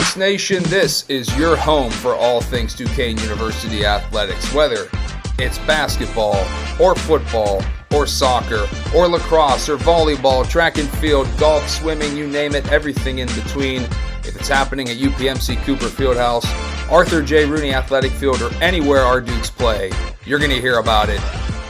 Dukes Nation, this is your home for all things Duquesne University athletics, whether it's basketball or football or soccer or lacrosse or volleyball, track and field, golf, swimming, you name it, everything in between. If it's happening at UPMC Cooper Fieldhouse, Arthur J. Rooney Athletic Field, or anywhere our Dukes play, you're going to hear about it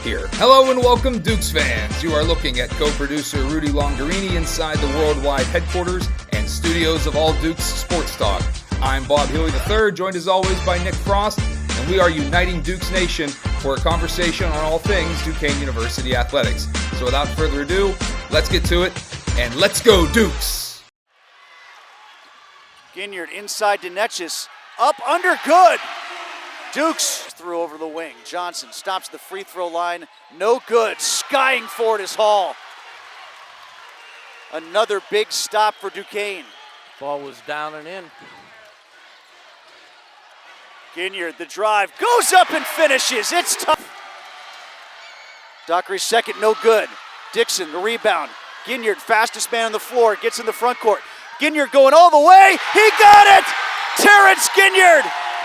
here. Hello and welcome, Dukes fans. You are looking at co-producer Rudy Longarini inside the worldwide headquarters and studios of All Dukes Sports Talk. I'm Bob Healy III, joined as always by Nick Frost, and we are uniting Dukes Nation for a conversation on all things Duquesne University athletics. So without further ado, let's get to it, and let's go Dukes! Ginyard inside to Netchis, up under, good! Dukes threw over the wing. Johnson stops the free throw line. No good. Skying for it is Hall. Another big stop for Duquesne. Ball was down and in. Ginyard, the drive, goes up and finishes. It's tough. Dockery's second, no good. Dixon, the rebound. Ginyard, fastest man on the floor, gets in the front court. Ginyard going all the way. He got it! Terrence Ginyard,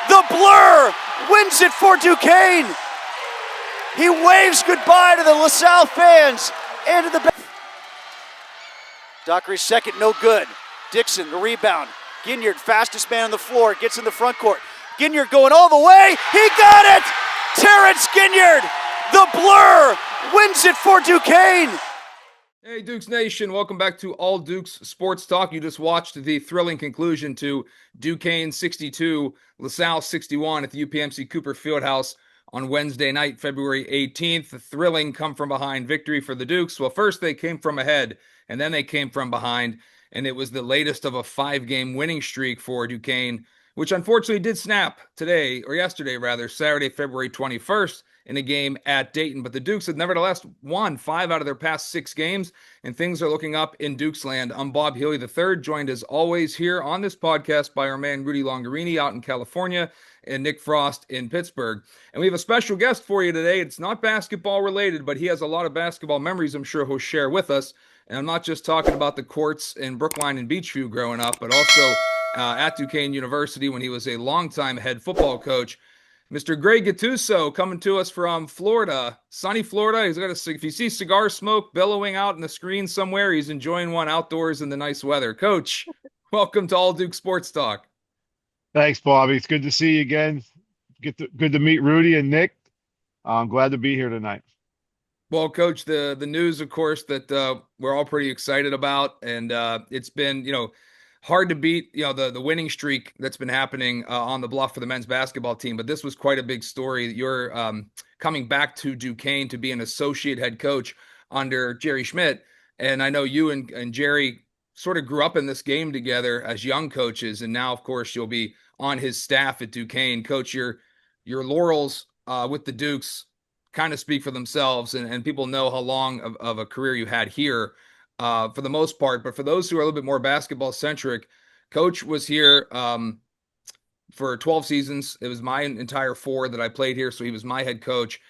the blur, wins it for Duquesne. He waves goodbye to the LaSalle fans and to the Dockery's second, no good. Dixon, the rebound. Ginyard, fastest man on the floor, gets in the front court. Ginyard going all the way. He got it! Terrence Ginyard, the blur, wins it for Duquesne. Hey Dukes Nation, welcome back to All Dukes Sports Talk. You just watched the thrilling conclusion to Duquesne 62, LaSalle 61 at the UPMC Cooper Fieldhouse on Wednesday night, February 18th. A thrilling come-from-behind victory for the Dukes. Well, first they came from ahead, and then they came from behind, and it was the latest of a 5-game winning streak for Duquesne, which unfortunately did snap today, or yesterday rather, Saturday, February 21st, in a game at Dayton. But the Dukes have nevertheless won 5 out of their past 6 games, and things are looking up in Dukes land. I'm Bob Healy III, joined as always here on this podcast by our man Rudy Longarini out in California and Nick Frost in Pittsburgh. And we have a special guest for you today. It's not basketball related, but he has a lot of basketball memories I'm sure he'll share with us. And I'm not just talking about the courts in Brookline and Beachview growing up, but also at Duquesne University when he was a longtime head football coach. Mr. Greg Gattuso coming to us from Florida, sunny Florida. He's got if you see cigar smoke billowing out in the screen somewhere, he's enjoying one outdoors in the nice weather. Coach, welcome to All Duke Sports Talk. Thanks, Bobby. It's good to see you again. Good to meet Rudy and Nick. I'm glad to be here tonight. Well, Coach, the news, of course, that we're all pretty excited about, and it's been, hard to beat, the winning streak that's been happening on the Bluff for the men's basketball team. But this was quite a big story. You're coming back to Duquesne to be an associate head coach under Jerry Schmidt. And I know you and Jerry sort of grew up in this game together as young coaches. And now, of course, you'll be on his staff at Duquesne. Coach, your laurels with the Dukes kind of speak for themselves. And people know how long of a career you had here. For the most part, but for those who are a little bit more basketball centric, Coach was here for 12 seasons. It was my entire 4 that I played here, so he was my head coach.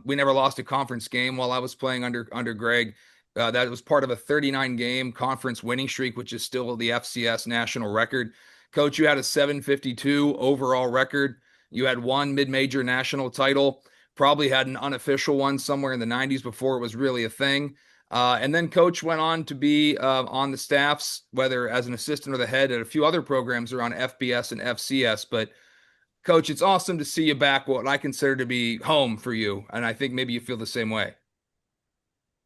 We never lost a conference game while I was playing under Greg. That was part of a 39-game conference winning streak, which is still the FCS national record. Coach, you had a 752 overall record. You had 1 mid-major national title, probably had an unofficial one somewhere in the 90s before it was really a thing. And then Coach went on to be on the staffs, whether as an assistant or the head at a few other programs around FBS and FCS. But, Coach, it's awesome to see you back, what I consider to be home for you. And I think maybe you feel the same way.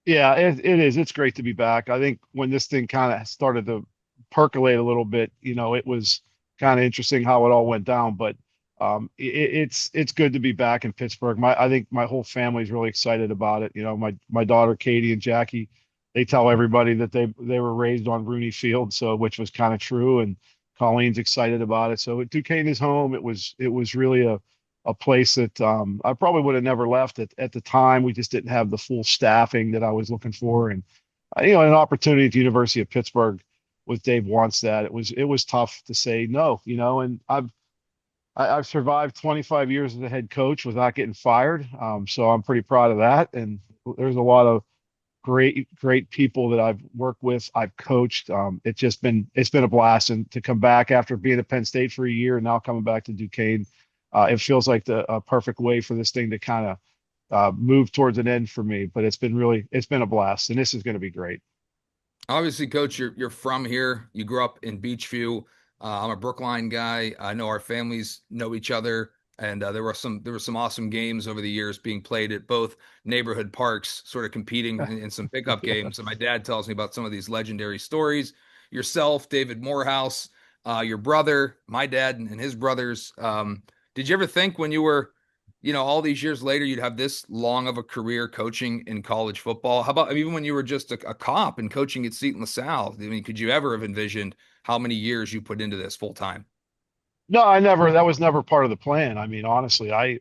Yeah, it is. It's great to be back. I think when this thing kind of started to percolate a little bit, it was kind of interesting how it all went down. But it's good to be back in Pittsburgh. I think my whole family's really excited about it. My daughter Katie and Jackie, they tell everybody that they were raised on Rooney Field, which was kind of true. And Colleen's excited about it. So Duquesne is home. It was really a place that I probably would have never left at the time. We just didn't have the full staffing that I was looking for, and an opportunity at the University of Pittsburgh with Dave Wannstedt. It was tough to say no. And I've survived 25 years as a head coach without getting fired. So I'm pretty proud of that. And there's a lot of great people that I've worked with, I've coached. It's been a blast, and to come back after being at Penn State for a year and now coming back to Duquesne, it feels like the a perfect way for this thing to kind of move towards an end for me. But it's been a blast, and this is going to be great. Obviously, Coach, you're from here. You grew up in Beachview. I'm a Brookline guy. I know our families know each other, and there were some awesome games over the years being played at both neighborhood parks, sort of competing in some pickup Yeah. games. And my dad tells me about some of these legendary stories. Yourself, David Morehouse, your brother, my dad, and his brothers. Did you ever think when you were all these years later, you'd have this long of a career coaching in college football? How about even when you were just a cop and coaching at Seton LaSalle? I mean, could you ever have envisioned how many years you put into this full time? No, that was never part of the plan. I mean, honestly, I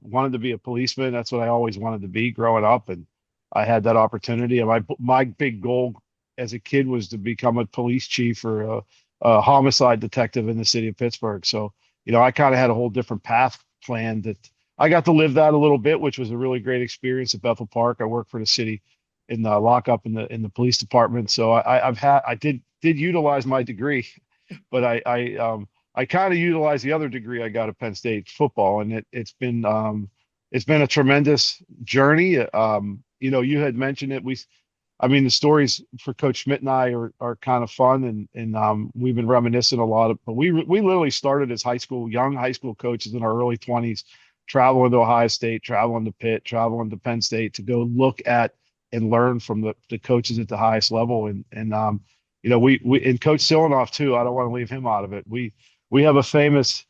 wanted to be a policeman. That's what I always wanted to be growing up. And I had that opportunity. And my big goal as a kid was to become a police chief or a homicide detective in the city of Pittsburgh. So, I kind of had a whole different path planned that I got to live that a little bit, which was a really great experience at Bethel Park. I worked for the city in the lockup in the police department. So I did utilize my degree, but I kind of utilized the other degree I got at Penn State football, and it's been a tremendous journey. You had mentioned it. I mean, the stories for Coach Schmidt and I are kind of fun, and we've been reminiscing a lot but we literally started as young high school coaches in our early 20s, traveling to Ohio State, traveling to Pitt, traveling to Penn State to go look at and learn from the coaches at the highest level, we and Coach Silanoff too. I don't want to leave him out of it. We have a famous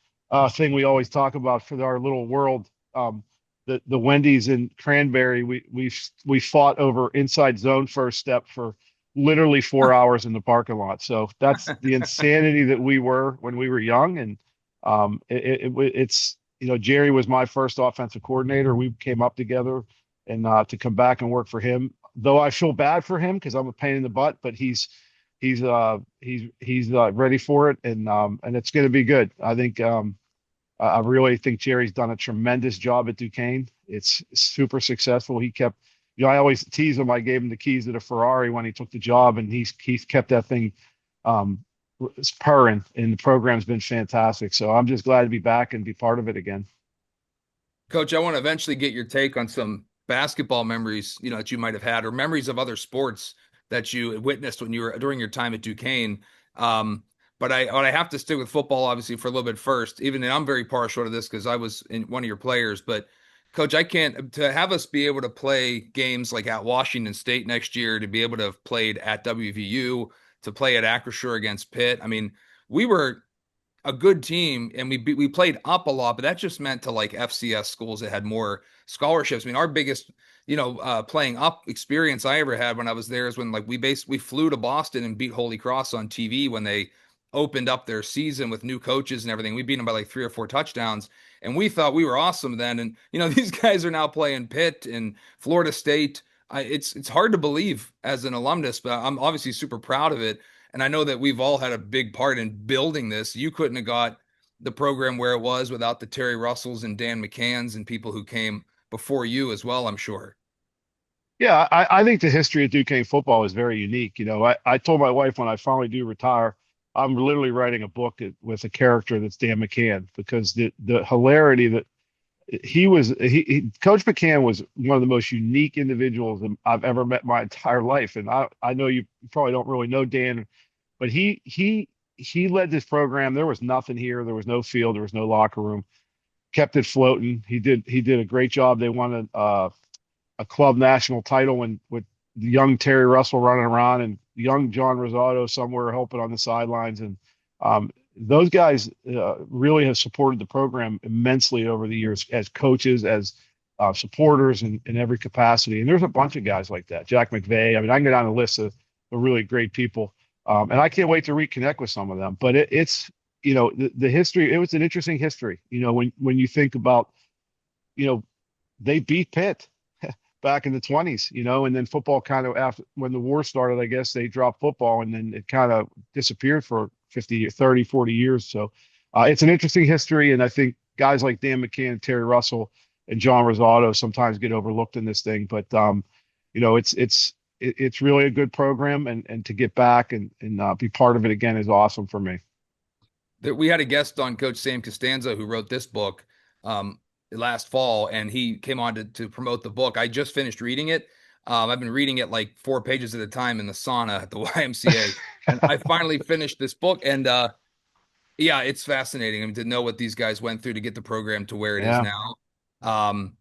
thing we always talk about for our little world. The Wendy's in Cranberry. We fought over inside zone first step for literally 4 hours in the parking lot. So that's the insanity that we were when we were young. And it's Jerry was my first offensive coordinator. We came up together, and to come back and work for him, though I feel bad for him because I'm a pain in the butt, but he's ready for it, and it's going to be good. I really think Jerry's done a tremendous job at Duquesne. It's super successful. He kept, I always tease him. I gave him the keys to the Ferrari when he took the job, and he's kept that thing purring, and the program's been fantastic. So I'm just glad to be back and be part of it again. Coach, I want to eventually get your take on some basketball memories, that you might have had, or memories of other sports that you witnessed when you were during your time at Duquesne. But I have to stick with football, obviously, for a little bit first. And I'm very partial to this because I was in one of your players. But Coach, I can't to have us be able to play games like at Washington State next year, to be able to have played at WVU, to play at Acrisure against Pitt. I mean, we were a good team, and we played up a lot, but that just meant to like FCS schools that had more scholarships. I mean, our biggest playing up experience I ever had when I was there is when like we flew to Boston and beat Holy Cross on TV when they opened up their season with new coaches and everything. We beat them by like 3 or 4 touchdowns, and we thought we were awesome then. And these guys are now playing Pitt and Florida State. It's hard to believe as an alumnus, but I'm obviously super proud of it. And I know that we've all had a big part in building this. You couldn't have got the program where it was without the Terry Russells and Dan McCanns and people who came before you as well, I'm sure. Yeah, I think the history of Duquesne football is very unique. I told my wife when I finally do retire, I'm literally writing a book with a character that's Dan McCann, because the hilarity that Coach McCann was one of the most unique individuals I've ever met my entire life. And I know you probably don't really know Dan, but he led this program. There was nothing here. There was no field. There was no locker room. Kept it floating. He did a great job. They won a club national title with young Terry Russell running around and young John Rosado somewhere helping on the sidelines. And those guys really have supported the program immensely over the years as coaches, as supporters in every capacity. And there's a bunch of guys like that. Jack McVeigh. I mean, I can go down a list of really great people. And I can't wait to reconnect with some of them. But it's the history. It was an interesting history. When you think about, they beat Pitt back in the 20s, and then football kind of, after when the war started, I guess they dropped football, and then it kind of disappeared for 50, 30, 40 years. So it's an interesting history. And I think guys like Dan McCann, Terry Russell, and John Rosado sometimes get overlooked in this thing. But, it's really a good program, and to get back and be part of it again is awesome for me. We had a guest on, Coach Sam Costanza, who wrote this book last fall, and he came on to promote the book. I just finished reading it. I've been reading it like 4 pages at a time in the sauna at the YMCA, and I finally finished this book. And yeah, it's fascinating. I mean, to know what these guys went through to get the program to where it is Yeah. now. Um,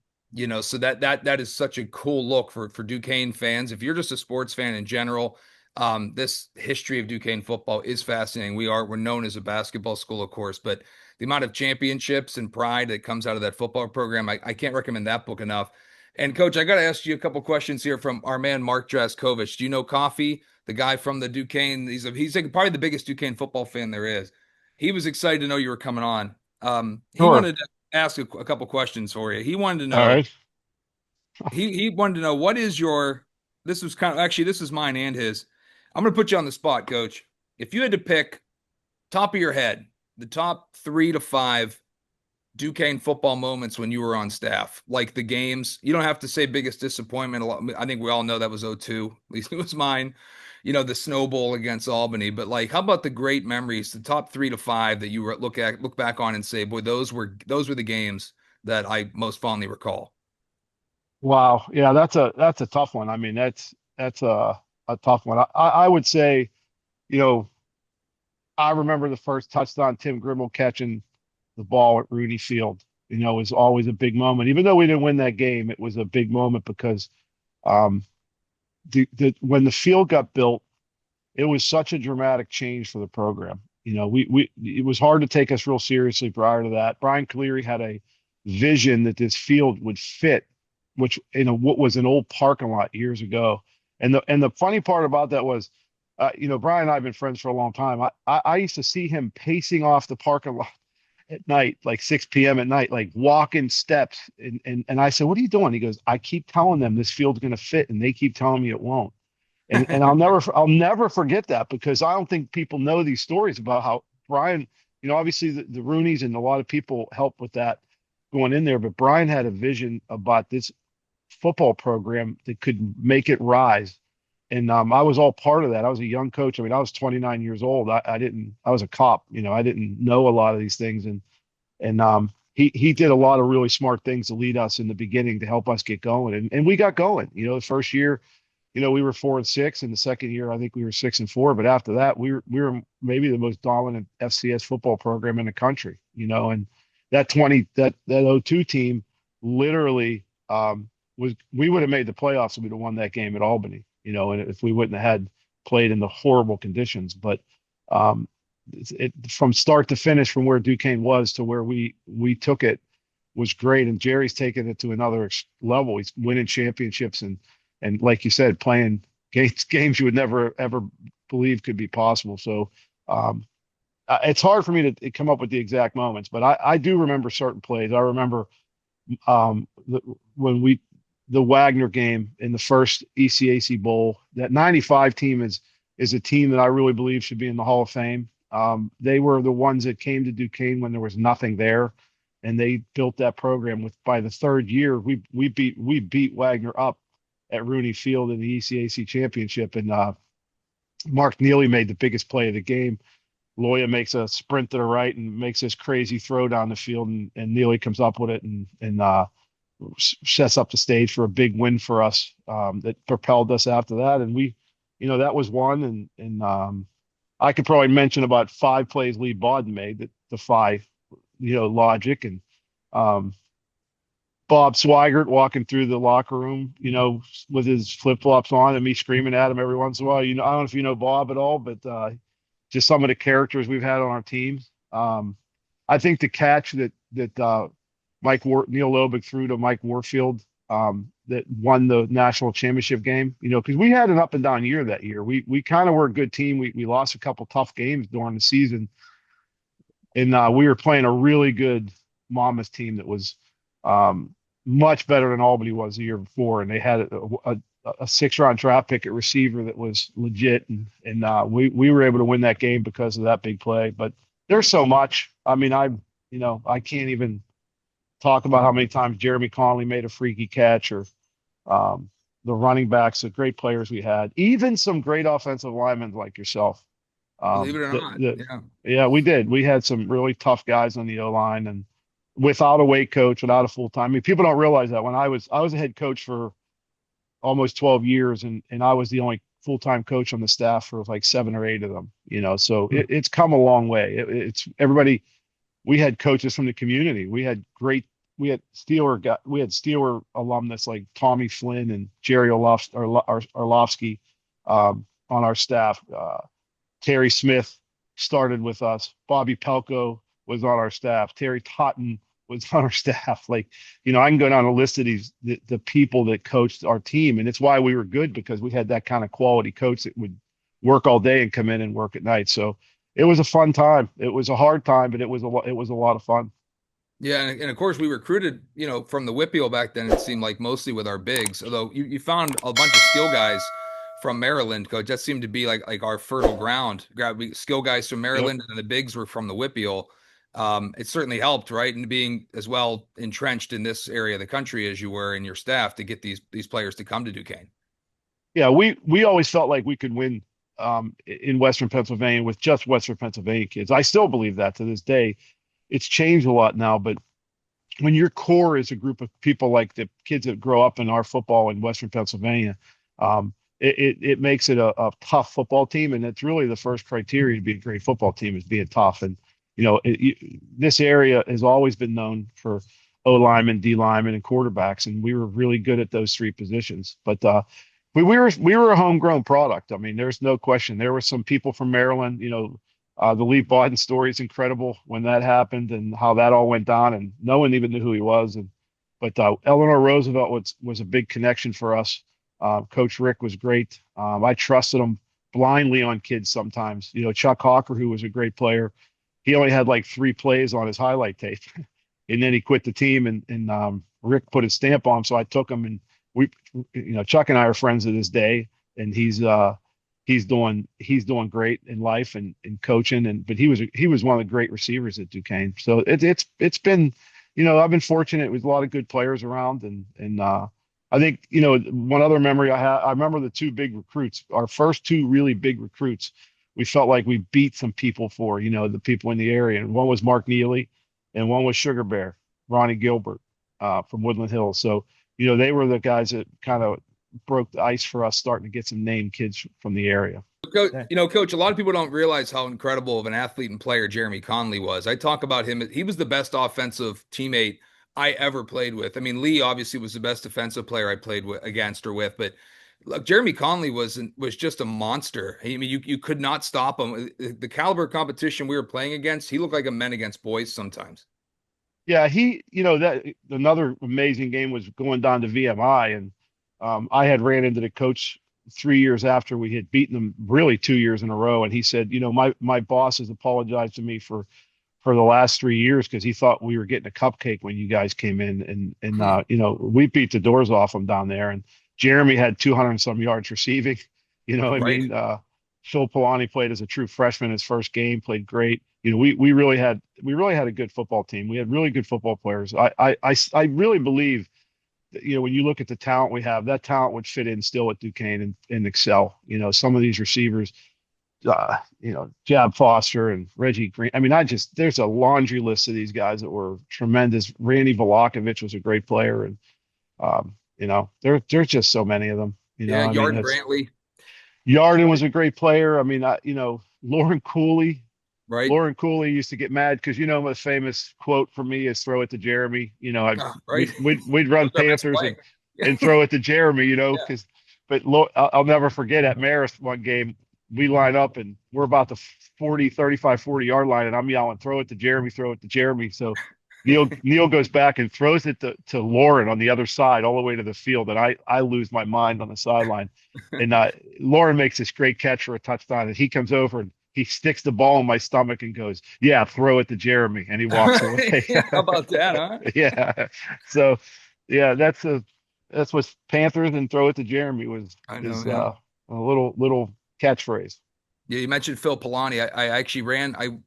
so that is such a cool look for Duquesne fans. If you're just a sports fan in general, this history of Duquesne football is fascinating. We're known as a basketball school, of course, but the amount of championships and pride that comes out of that football program, I can't recommend that book enough. And Coach, I got to ask you a couple questions here from our man Mark Draskovich. Do you know Coffee, the guy from the Duquesne? He's like probably the biggest Duquesne football fan there is. He was excited to know you were coming on. He Sure. wanted to ask a couple questions for you. He wanted to All know right. he wanted to know what is your this was kind of actually this is mine and his. I'm gonna put you on the spot, Coach. If you had to pick top of your head, the top 3 to 5 Duquesne football moments when you were on staff, like the games. You don't have to say biggest disappointment. I think we all know that was 02. At least it was mine. The Snow Bowl against Albany. But like, how about the great memories, the top 3 to 5 that you look back on and say, boy, those were the games that I most fondly recall. Wow. Yeah, that's a tough one. I mean, that's a tough one. I would say, you know, I remember the first touchdown Tim Gribble catching the ball at Rooney Field. Was always a big moment. Even though we didn't win that game, it was a big moment because um, when the field got built, it was such a dramatic change for the program. We it was hard to take us real seriously prior to that. Brian Cleary had a vision that this field would fit, which what was an old parking lot years ago. And the funny part about that was, Brian and I have been friends for a long time. I used to see him pacing off the parking lot at night, like 6 p.m. at night, like walking steps. And I said, "What are you doing?" He goes, "I keep telling them this field's going to fit, and they keep telling me it won't." And I'll never forget that, because I don't think people know these stories about how Brian, obviously the Rooneys and a lot of people helped with that going in there, but Brian had a vision about this football program that could make it rise. And I was all part of that. I was a young coach. I mean, I was 29 years old. I was a cop. I didn't know a lot of these things. And he did a lot of really smart things to lead us in the beginning to help us get going. And we got going. The first year, we were 4-6, and the second year I think we were 6-4. But after that, we were maybe the most dominant FCS football program in the country. And that 02 team literally we would have made the playoffs if we'd have won that game at Albany. And if we wouldn't have had played in the horrible conditions. But from start to finish, from where Duquesne was to where we took it, was great. And Jerry's taken it to another level. He's winning championships and like you said, playing games you would never ever believe could be possible. So it's hard for me to come up with the exact moments, but I do remember certain plays. I remember when the Wagner game in the first ECAC Bowl. That 95 team is a team that I really believe should be in the Hall of Fame. They were the ones that came to Duquesne when there was nothing there, and they built that program. By the third year, we beat Wagner up at Rooney Field in the ECAC championship, and Mark Neely made the biggest play of the game. Loya makes a sprint to the right and makes this crazy throw down the field, and Neely comes up with it and sets up the stage for a big win for us that propelled us after that. And we, that was one. And I could probably mention about 5 plays Lee Bodden made that defy, logic. And Bob Swigert walking through the locker room, with his flip-flops on and me screaming at him every once in a while. I don't know if you know Bob at all, but just some of the characters we've had on our teams. I think the catch that Neil Lobig threw to Mike Warfield that won the national championship game, because we had an up and down year that year. We kind of were a good team. We lost a couple tough games during the season, and we were playing a really good Monmouth team that was much better than Albany was the year before, and they had a 6-round draft pick at receiver that was legit, and we were able to win that game because of that big play. But there's so much. I mean, I can't even talk about how many times Jeremy Conley made a freaky catch, or the running backs, the great players we had, even some great offensive linemen like yourself. Believe it or not. Yeah. Yeah, we did. We had some really tough guys on the O line, and without a weight coach, without a full time. I mean, people don't realize that when I was a head coach for almost 12 years, and I was the only full time coach on the staff for like 7 or 8 of them. So it's come a long way. It's everybody. We had coaches from the community. We had Steeler alumnus like Tommy Flynn and Jerry Orlovsky on our staff. Terry Smith started with us. Bobby Pelko was on our staff. Terry Totten was on our staff. Like, I can go down a list of the people that coached our team, and it's why we were good, because we had that kind of quality coach that would work all day and come in and work at night. So it was a fun time. It was a hard time, but it was a lot of fun. Yeah, and of course we recruited, from the Whippeal back then. It seemed like mostly with our bigs, although you found a bunch of skill guys from Maryland, coach. That seemed to be like our fertile ground. Skill guys from Yep. Maryland, and the bigs were from the Whippeal. It certainly helped, right? And being as well entrenched in this area of the country as you were in your staff to get these players to come to Duquesne. Yeah, we always felt like we could win in Western Pennsylvania with just Western Pennsylvania kids. I still believe that to this day. It's changed a lot now, but when your core is a group of people like the kids that grow up in our football in Western Pennsylvania, it makes it a tough football team, and it's really the first criteria to be a great football team is being tough. And this area has always been known for O linemen, D linemen, and quarterbacks, and we were really good at those three positions. But we were a homegrown product. I mean, there's no question. There were some people from Maryland. The Lee Bawden story is incredible when that happened and how that all went down, and no one even knew who he was. But Eleanor Roosevelt was a big connection for us. Coach Rick was great. I trusted him blindly on kids sometimes. Chuck Hawker, who was a great player, he only had like 3 plays on his highlight tape, and then he quit the team. And Rick put his stamp on him, so I took him, and Chuck and I are friends to this day, and he's doing great in life and coaching. But he was one of the great receivers at Duquesne. So it's been, I've been fortunate with a lot of good players around, and I think, one other memory I remember the 2 big recruits, our first 2 really big recruits. We felt like we beat some people the people in the area. And one was Mark Neely, and one was Sugar Bear, Ronnie Gilbert, from Woodland Hills. So, they were the guys that kind of broke the ice for us starting to get some named kids from the area. Coach, a lot of people don't realize how incredible of an athlete and player Jeremy Conley was. I talk about him. He was the best offensive teammate I ever played with. I mean, Lee obviously was the best defensive player I played against or with, but look, Jeremy Conley was just a monster. I mean, you could not stop him. The caliber of competition we were playing against, he looked like a men against boys sometimes. Yeah, that another amazing game was going down to VMI, and I had ran into the coach 3 years after we had beaten them, really 2 years in a row, and he said, my boss has apologized to me for the last 3 years because he thought we were getting a cupcake when you guys came in, and we beat the doors off them down there. And Jeremy had 200 and some yards receiving. I Right. mean, Phil Polani played as a true freshman his first game, played great. We really had a good football team. We had really good football players. I really believe that, when you look at the talent we have, that talent would fit in still at Duquesne and excel. Some of these receivers, Jab Foster and Reggie Green. I mean, there's a laundry list of these guys that were tremendous. Randy Volakovich was a great player, and there's just so many of them. Yeah, Yarden Brantley. Yarden was a great player. I mean, Lauren Cooley. Right. Lauren Cooley used to get mad because the famous quote from me is "throw it to Jeremy." Right. We'd run Panthers and throw it to Jeremy. Because, but I'll never forget at Marist one game, we line up and we're about the 40 yard line, and I'm yelling, "Throw it to Jeremy! Throw it to Jeremy!" So Neil goes back and throws it to Lauren on the other side all the way to the field, and I lose my mind on the sideline. And Lauren makes this great catch for a touchdown, and he comes over and he sticks the ball in my stomach and goes, "Yeah, throw it to Jeremy," and he walks away. How about that, huh? Yeah. So, yeah, that's what Panthers and "throw it to Jeremy" is a little catchphrase. Yeah, you mentioned Phil Polani. I actually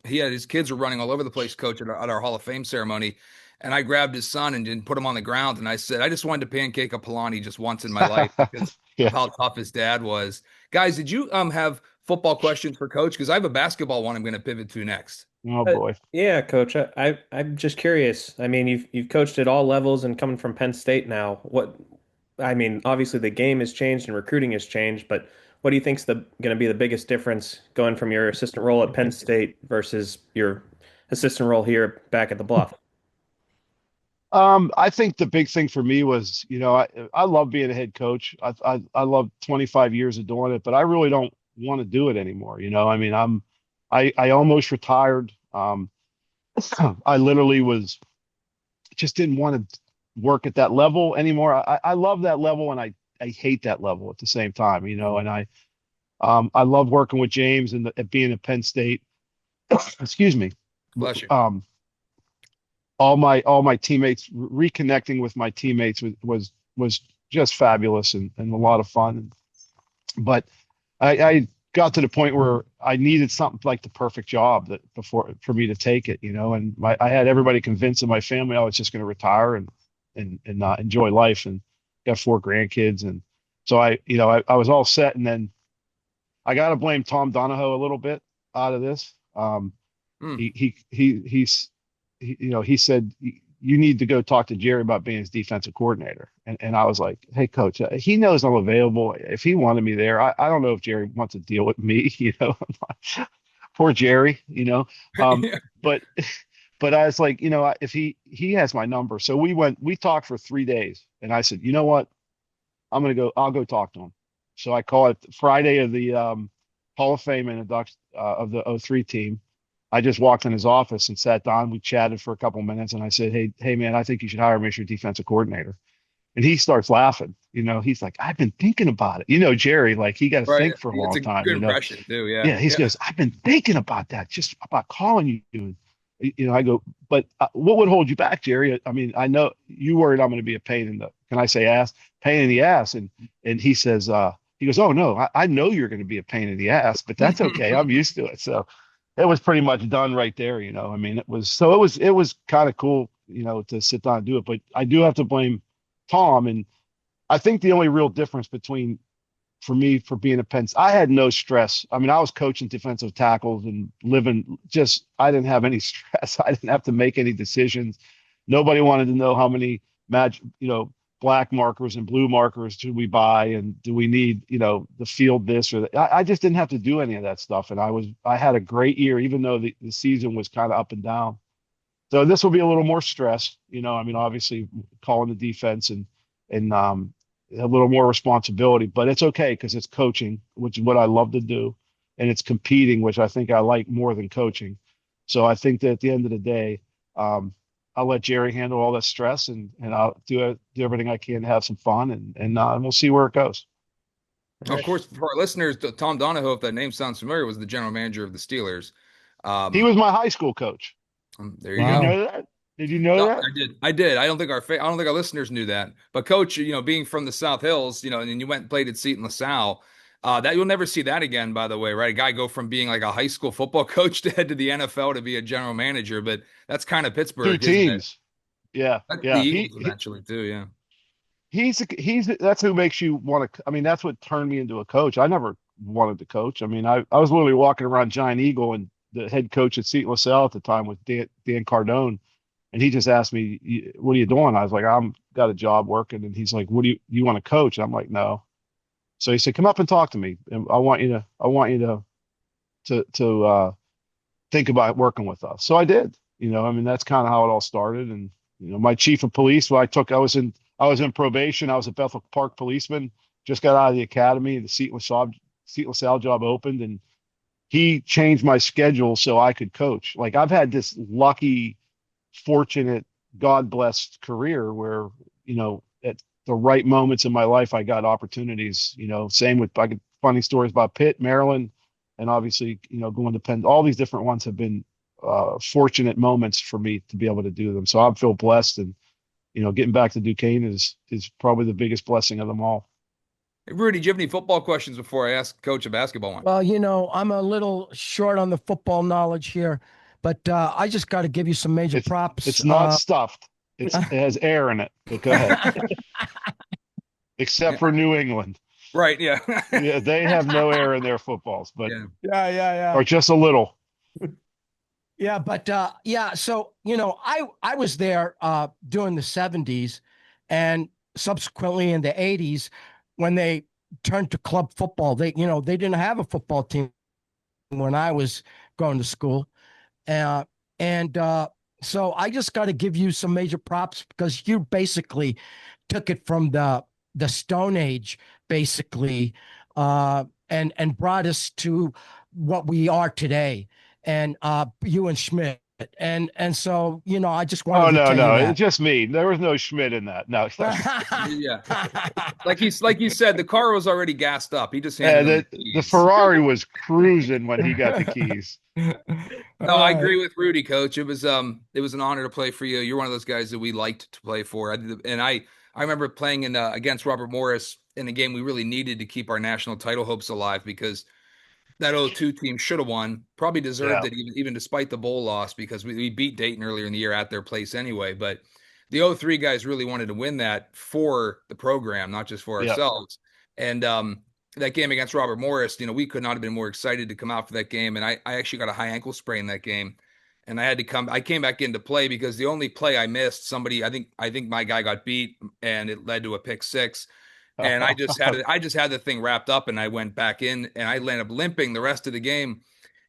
his kids were running all over the place, coach, at our Hall of Fame ceremony. and I grabbed his son and didn't put him on the ground. And I said, I just wanted to pancake a Palani just once in my life because Yeah. of how tough his dad was. Guys, did you have football questions for Coach? Because I have a basketball one I'm going to pivot to next. Oh boy. Yeah, coach. I'm just curious. I mean, you've coached at all levels and coming from Penn State now. I mean, obviously the game has changed and recruiting has changed, but what do you think's going to be the biggest difference going from your assistant role at Penn State versus your assistant role here back at the Bluff? I think the big thing for me was, I love being a head coach. I love 25 years of doing it, but I really don't want to do it anymore. I mean, I almost retired. I literally just didn't want to work at that level anymore. I love that level and I hate that level at the same time, and I love working with James and at being at Penn State. Excuse me. Bless you. All my teammates, reconnecting with my teammates was just fabulous and a lot of fun. But I got to the point where I needed something like the perfect job for me to take it, and I had everybody convinced in my family I was just going to retire and enjoy life, and got 4 grandkids. And so I was all set. And then I got to blame Tom Donahoe a little bit out of this. Hmm. He said, you need to go talk to Jerry about being his defensive coordinator. And I was like, hey, coach, he knows I'm available. If he wanted me there, I don't know if Jerry wants to deal with me, poor Jerry, Yeah. but, but I was like, if he has my number. So we talked for 3 days, and I said, you know what? I'll go talk to him. So I call it Friday of the Hall of Fame induction of the '03 team. I just walked in his office and sat down. We chatted for a couple of minutes, and I said, hey, man, I think you should hire me as your defensive coordinator. And he starts laughing. He's like, I've been thinking about it. Jerry, like, he got to Right. think for a It's long a time. good impression too. Yeah. Yeah, he Yeah. goes, I've been thinking about that, just about calling you. And, I go, but what would hold you back, Jerry? I mean, I know you worried I'm going to be a pain in the, can I say ass? Pain in the ass. And he says, he goes, oh no, I know you're going to be a pain in the ass, but that's okay. I'm used to it. So it was pretty much done right there. I mean, it was kind of cool, to sit down and do it. But I do have to blame Tom. And I think the only real difference for me, for being a Penn, I had no stress. I mean, I was coaching defensive tackles and I didn't have any stress. I didn't have to make any decisions. Nobody wanted to know how many black markers and blue markers do we buy, and do we need, the field this or that. I just didn't have to do any of that stuff. And I had a great year, even though the season was kind of up and down. So this will be a little more stress, I mean, obviously calling the defense and a little more responsibility, but it's okay because it's coaching, which is what I love to do. And it's competing, which I think I like more than coaching. So I think that at the end of the day, I'll let Jerry handle all that stress, and I'll do everything I can to have some fun, and we'll see where it goes. Of course, for our listeners, Tom Donahoe, if that name sounds familiar, was the general manager of the Steelers. He was my high school coach. There you Did you go. Wow. know that? Did you know No, that? I did. I did. I don't think our listeners knew that. But Coach, being from the South Hills, and you went and played at Seton LaSalle, that you'll never see that again. By the way, right? A guy go from being like a high school football coach to head to the NFL to be a general manager. But that's kind of Two Pittsburgh, isn't it? teams. Yeah, That's the yeah. Eagles eventually too. Yeah. He's that's who makes you want to. I mean, that's what turned me into a coach. I never wanted to coach. I mean, I was literally walking around Giant Eagle, and the head coach at Seton LaSalle at the time was Dan Cardone, and he just asked me, "What are you doing?" I was like, "I'm got a job working," and he's like, "What do you want to coach?" And I'm like, "No." So he said, "Come up and talk to me, and I want you to think about working with us." So I did. I mean, that's kind of how it all started. And my chief of police, I was in probation. I was a Bethel Park policeman. Just got out of the academy. The Seton LaSalle job opened, and he changed my schedule so I could coach. Like, I've had this lucky, fortunate, God blessed career where, at the right moments in my life, I got opportunities. Same with, I get funny stories about Pitt, Maryland, and obviously, going to Penn. All these different ones have been fortunate moments for me to be able to do them. So I feel blessed, and getting back to Duquesne is probably the biggest blessing of them all. Hey, Rudy, do you have any football questions before I ask Coach a basketball one? Well, I'm a little short on the football knowledge here, But I just got to give you some major It's props. it's not stuffed. It has air in it. But go ahead. Except Yeah. for New England. Right. Yeah. Yeah, they have no air in their footballs, but Yeah. Yeah. or just a little. Yeah, but yeah, so I was there during the 70s and subsequently in the 80s when they turned to club football. They didn't have a football team when I was going to school. Uh, and so I just got to give you some major props because you basically took it from the Stone Age, basically, and brought us to what we are today. And you and Schmidt. And so, I just Oh wanted to no, tell you no, it's that. just me. There was no Schmidt in that. No, Yeah. Like you said, the car was already gassed up. He just handed him the the keys. Ferrari was cruising when he got the keys. No, All I right. agree with Rudy, Coach. It was an honor to play for you. You're one of those guys that we liked to play for. I remember playing in against Robert Morris in a game we really needed to keep our national title hopes alive because that '02 team should have won, probably deserved Yeah, it even despite the bowl loss because we beat Dayton earlier in the year at their place anyway. But the '03 guys really wanted to win that for the program, not just for yeah. ourselves. And that game against Robert Morris, we could not have been more excited to come out for that game. And I actually got a high ankle sprain that game. And I came back into play because the only play I missed, I think my guy got beat and it led to a pick six. And I just had the thing wrapped up and I went back in and I ended up limping the rest of the game.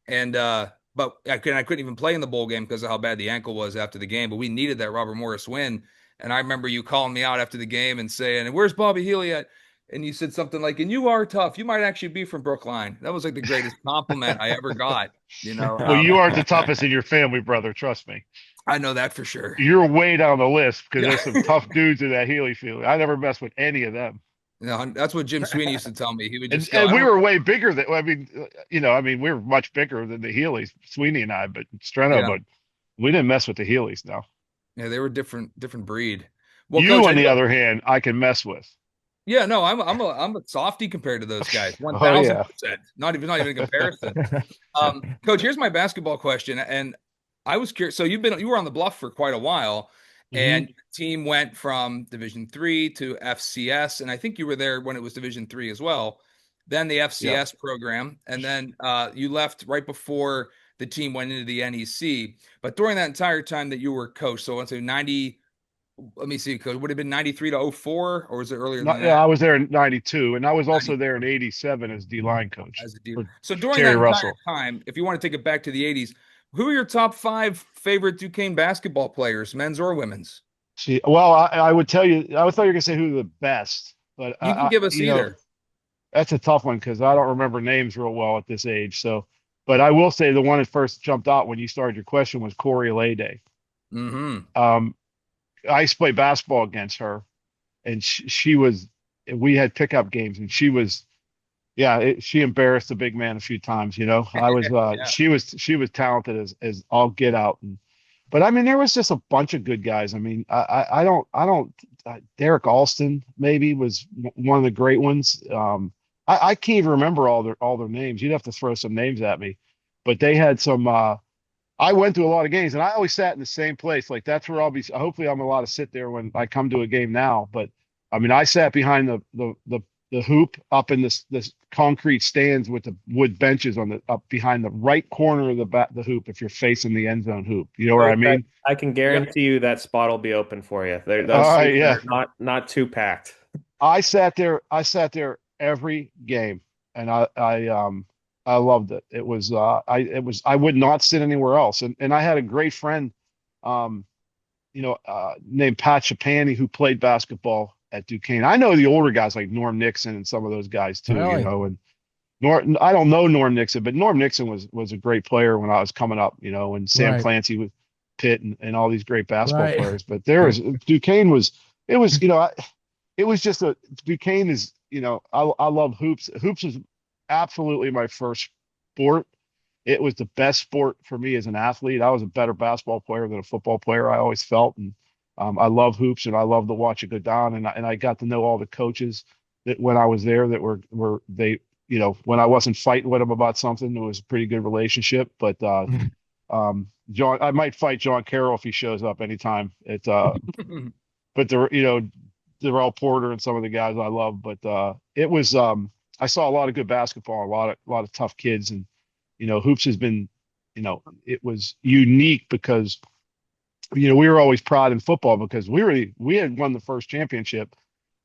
And but I couldn't even play in the bowl game because of how bad the ankle was after the game. But we needed that Robert Morris win. And I remember you calling me out after the game and saying, "Where's Bobby Healy at?" And you said something like, "And you are tough. You might actually be from Brookline." That was like the greatest compliment I ever got. You know, Well, you aren't the toughest in your family, brother. Trust me. I know that for sure. You're way down the list because Yeah. there's some tough dudes in that Healy field. I never mess with any of them. That's what Jim Sweeney used to tell me. He would And just go, and "I we don't." were way bigger than we were much bigger than the Healys, Sweeney and I, but Streno, Yeah, but we didn't mess with the Healys. No, yeah, they were different breed. Well, you Coach, I on do. the other hand, I can mess with. Yeah, no, I'm a softie compared to those guys. One Oh thousand yeah. percent. Not even a comparison. Coach, here's my basketball question, and I was curious. So you were on the Bluff for quite a while, Hmm. and your team went from Division III to FCS, and I think you were there when it was Division III as well. Then the Yeah. FCS program, and then you left right before the team went into the NEC. But during that entire time that you were coach, so let's say 90. Let me see, coach. Would it have been 93 to 04, or was it earlier than Not, yeah, that? I was there in '92, and I was also there in 94 '87 as D line coach as a deal. for So during Terry that entire Russell. time, if you want to take it back to the 80s, who are your top five favorite Duquesne basketball players, men's or women's? See, well, I would tell you, I thought you were gonna say who the best, but You can give us either. that's a tough one because I don't remember names real well at this age. So, but I will say the one that first jumped out when you started your question was Corey Lede. Mm-hmm. Um, I used to play basketball against her, and she was. We had pickup games, and she was. Yeah, she embarrassed the big man a few times. I was. Yeah. She was talented as all get out, but I mean, there was just a bunch of good guys. I mean, I don't. Derek Alston maybe was one of the great ones. I can't even remember all their names. You'd have to throw some names at me, but they had some. I went to a lot of games, and I always sat in the same place. Like that's where I'll be. Hopefully, I'm allowed to sit there when I come to a game now. But I mean, I sat behind the hoop up in this concrete stands with the wood benches on the up behind the right corner of the hoop. If you're facing the end zone hoop, you know where I Coach, mean. I can Yep. guarantee you that spot will be open for you. Those All right, seats yeah. are not too packed. I sat there. I sat there every game, and I loved it. I would not sit anywhere else. And I had a great friend, um, named Pat Chapani who played basketball at Duquesne. I know the older guys like Norm Nixon and some of those guys too. Really? And I don't know Norm Nixon, but Norm Nixon was a great player when I was coming up. And Sam Right. Clancy with Pitt and all these great basketball Right. players. But Duquesne was it was it was just Duquesne is I love hoops. Hoops is absolutely my first sport. It was the best sport for me as an athlete. I was a better basketball player than a football player. I always felt, and I love hoops, and I love to watch it go down. And I got to know all the coaches that when I was there that were they when I wasn't fighting with them about something, it was a pretty good relationship. But John, I might fight John Carroll if he shows up anytime. But Darrell Porter and some of the guys I love. But it was I saw a lot of good basketball, a lot of tough kids, and hoops has been, it was unique because we were always proud in football because we had won the first championship.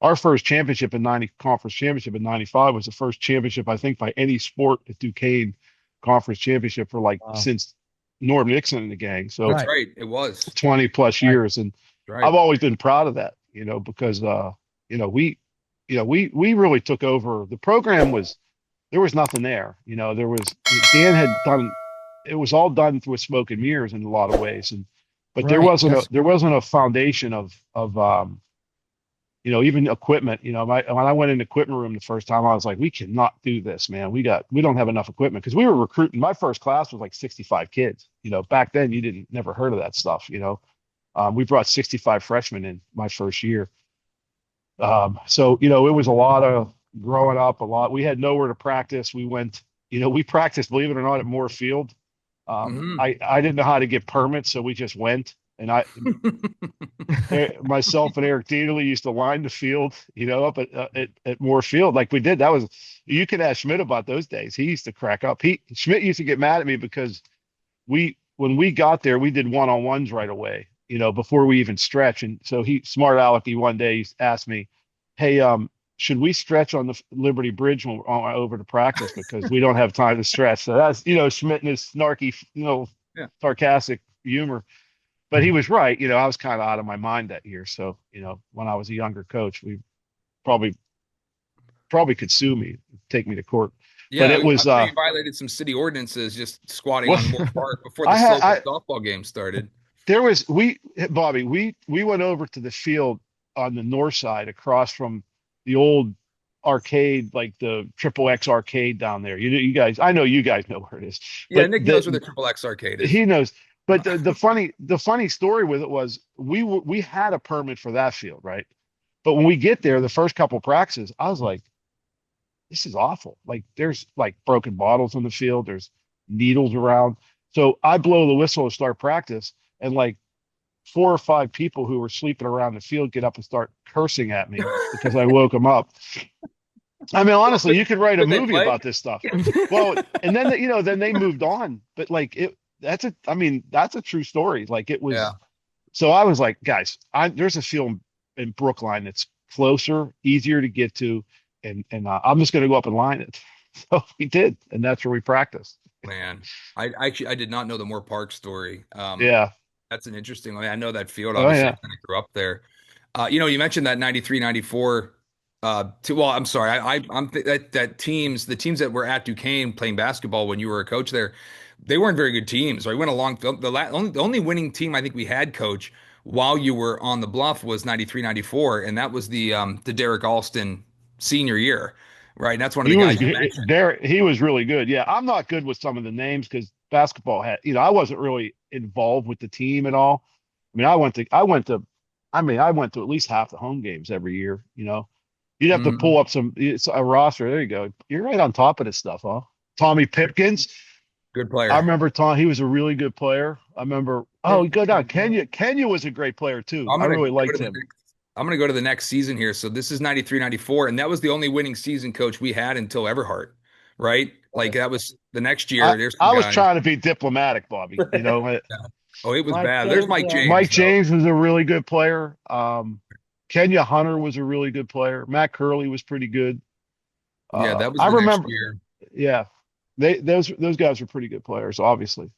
Our first championship in conference championship in 95 was the first championship, I think, by any sport at Duquesne conference championship for since Norm Nixon and the gang. So that's right. It was 20 plus years. And I've always been proud of that, because, we really took over. The program there was nothing there. Dan had done, it was all done through smoke and mirrors in a lot of ways. But there wasn't a foundation of even equipment. When I went in the equipment room the first time, I was like, we cannot do this, man. We don't have enough equipment, because we were recruiting. My first class was like 65 kids. Back then you never heard of that stuff. We brought 65 freshmen in my first year. So it was a lot of growing up, we had nowhere to practice. We went, we practiced, believe it or not, at Moore Field. I didn't know how to get permits, so we just went. And myself and Eric Dieterle used to line the field, up at Moore Field like we did. You can ask Schmidt about those days. He used to crack up. Schmidt used to get mad at me because when we got there, we did one-on-ones right away, before we even stretch. And so smart alecky one day asked me, hey, should we stretch on the Liberty Bridge when we're over to practice, because we don't have time to stretch? So that's, Schmidt and his snarky, sarcastic humor. But he was right. I was kind of out of my mind that year. So, when I was a younger coach, we probably could sue me, take me to court. Yeah, but it was you violated some city ordinances just squatting on Moore Park before the softball game started. Bobby, we went over to the field on the north side across from the old arcade, like the Triple X arcade down there. You guys, I know you guys know where it is. Yeah, Nick knows where the Triple X arcade is. He knows. But the funny story with it was we had a permit for that field, right? But when we get there, the first couple of practices, I was like, this is awful. Like, there's like broken bottles on the field. There's needles around. So I blow the whistle to start practice, and like 4 or 5 people who were sleeping around the field get up and start cursing at me because I woke them up. I mean, honestly, you could write a movie about this stuff. Well, and then then they moved on. But like that's a true story. Like, it was. Yeah. So I was like, guys, there's a field in Brookline that's closer, easier to get to, and I'm just going to go up and line it. So we did, and that's where we practiced. Man, I did not know the Moore Park story. Yeah, that's an interesting one. I know that field. Obviously, I kind of grew up there. You mentioned that 93, 94. Well, I'm sorry. I'm that teams, the teams that were at Duquesne playing basketball when you were a coach there, they weren't very good teams. Right? We went along. The only winning team I think we had, coach, while you were on the Bluff was 93, 94, and that was the Derek Alston senior year. Right. And that's one of the guys you mentioned. Derek, he was really good. Yeah. I'm not good with some of the names because basketball had, I wasn't really involved with the team at all. I mean, I went to at least half the home games every year. You'd have to pull up a roster. There you go. You're right on top of this stuff, huh? Tommy Pipkins. Good player. I remember Tom. He was a really good player. I remember. Oh, go down. Kenya was a great player too. I really liked him. I'm going to go to the next season here. So this is 93, 94. And that was the only winning season, coach, we had until Everhart, right? Like, that was the next year. I was trying to be diplomatic, Bobby. Yeah. Oh, it was bad. There's Mike James. Mike James was a really good player. Kenya Hunter was a really good player. Matt Curley was pretty good. Yeah, that was the next year. Yeah. Those guys were pretty good players, obviously.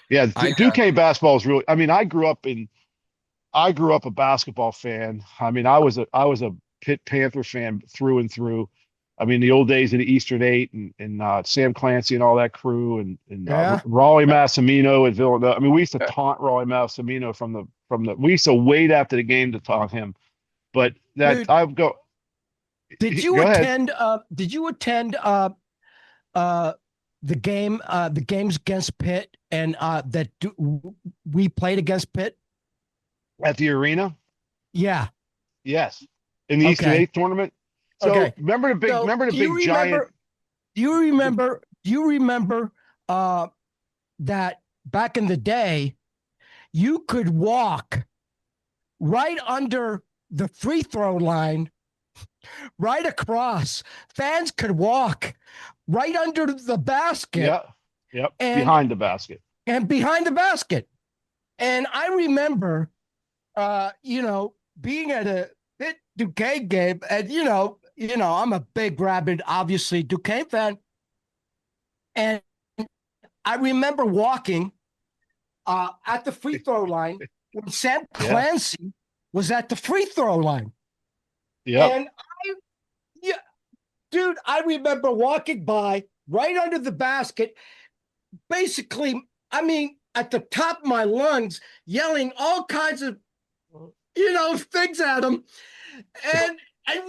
Yeah, Duquesne basketball is really, I grew up a basketball fan. I mean, I was a Pitt Panther fan through and through. I mean, the old days of the Eastern Eight and Sam Clancy and all that crew and Raleigh Massimino at Villanova. I mean, we used to taunt Raleigh Massimino from the. We used to wait after the game to taunt him. But that Dude, I go. Did you attend? Did you attend the games against Pitt and we played against Pitt at the arena? Yeah. Yes. In the Eastern Eighth tournament. So remember the big giant. Do you remember that back in the day, you could walk right under the free throw line, right across. Fans could walk right under the basket Yeah. Yep. and Behind the basket. behind the basket. And I remember, being at a Pitt Duquesne game, and I'm a big rabid, obviously Duquesne fan, and I remember walking at the free throw line when Sam Yeah. Clancy was at the free throw line. Yep. And yeah, dude, I remember walking by right under the basket, basically, I mean, at the top of my lungs, yelling all kinds of, things at him. And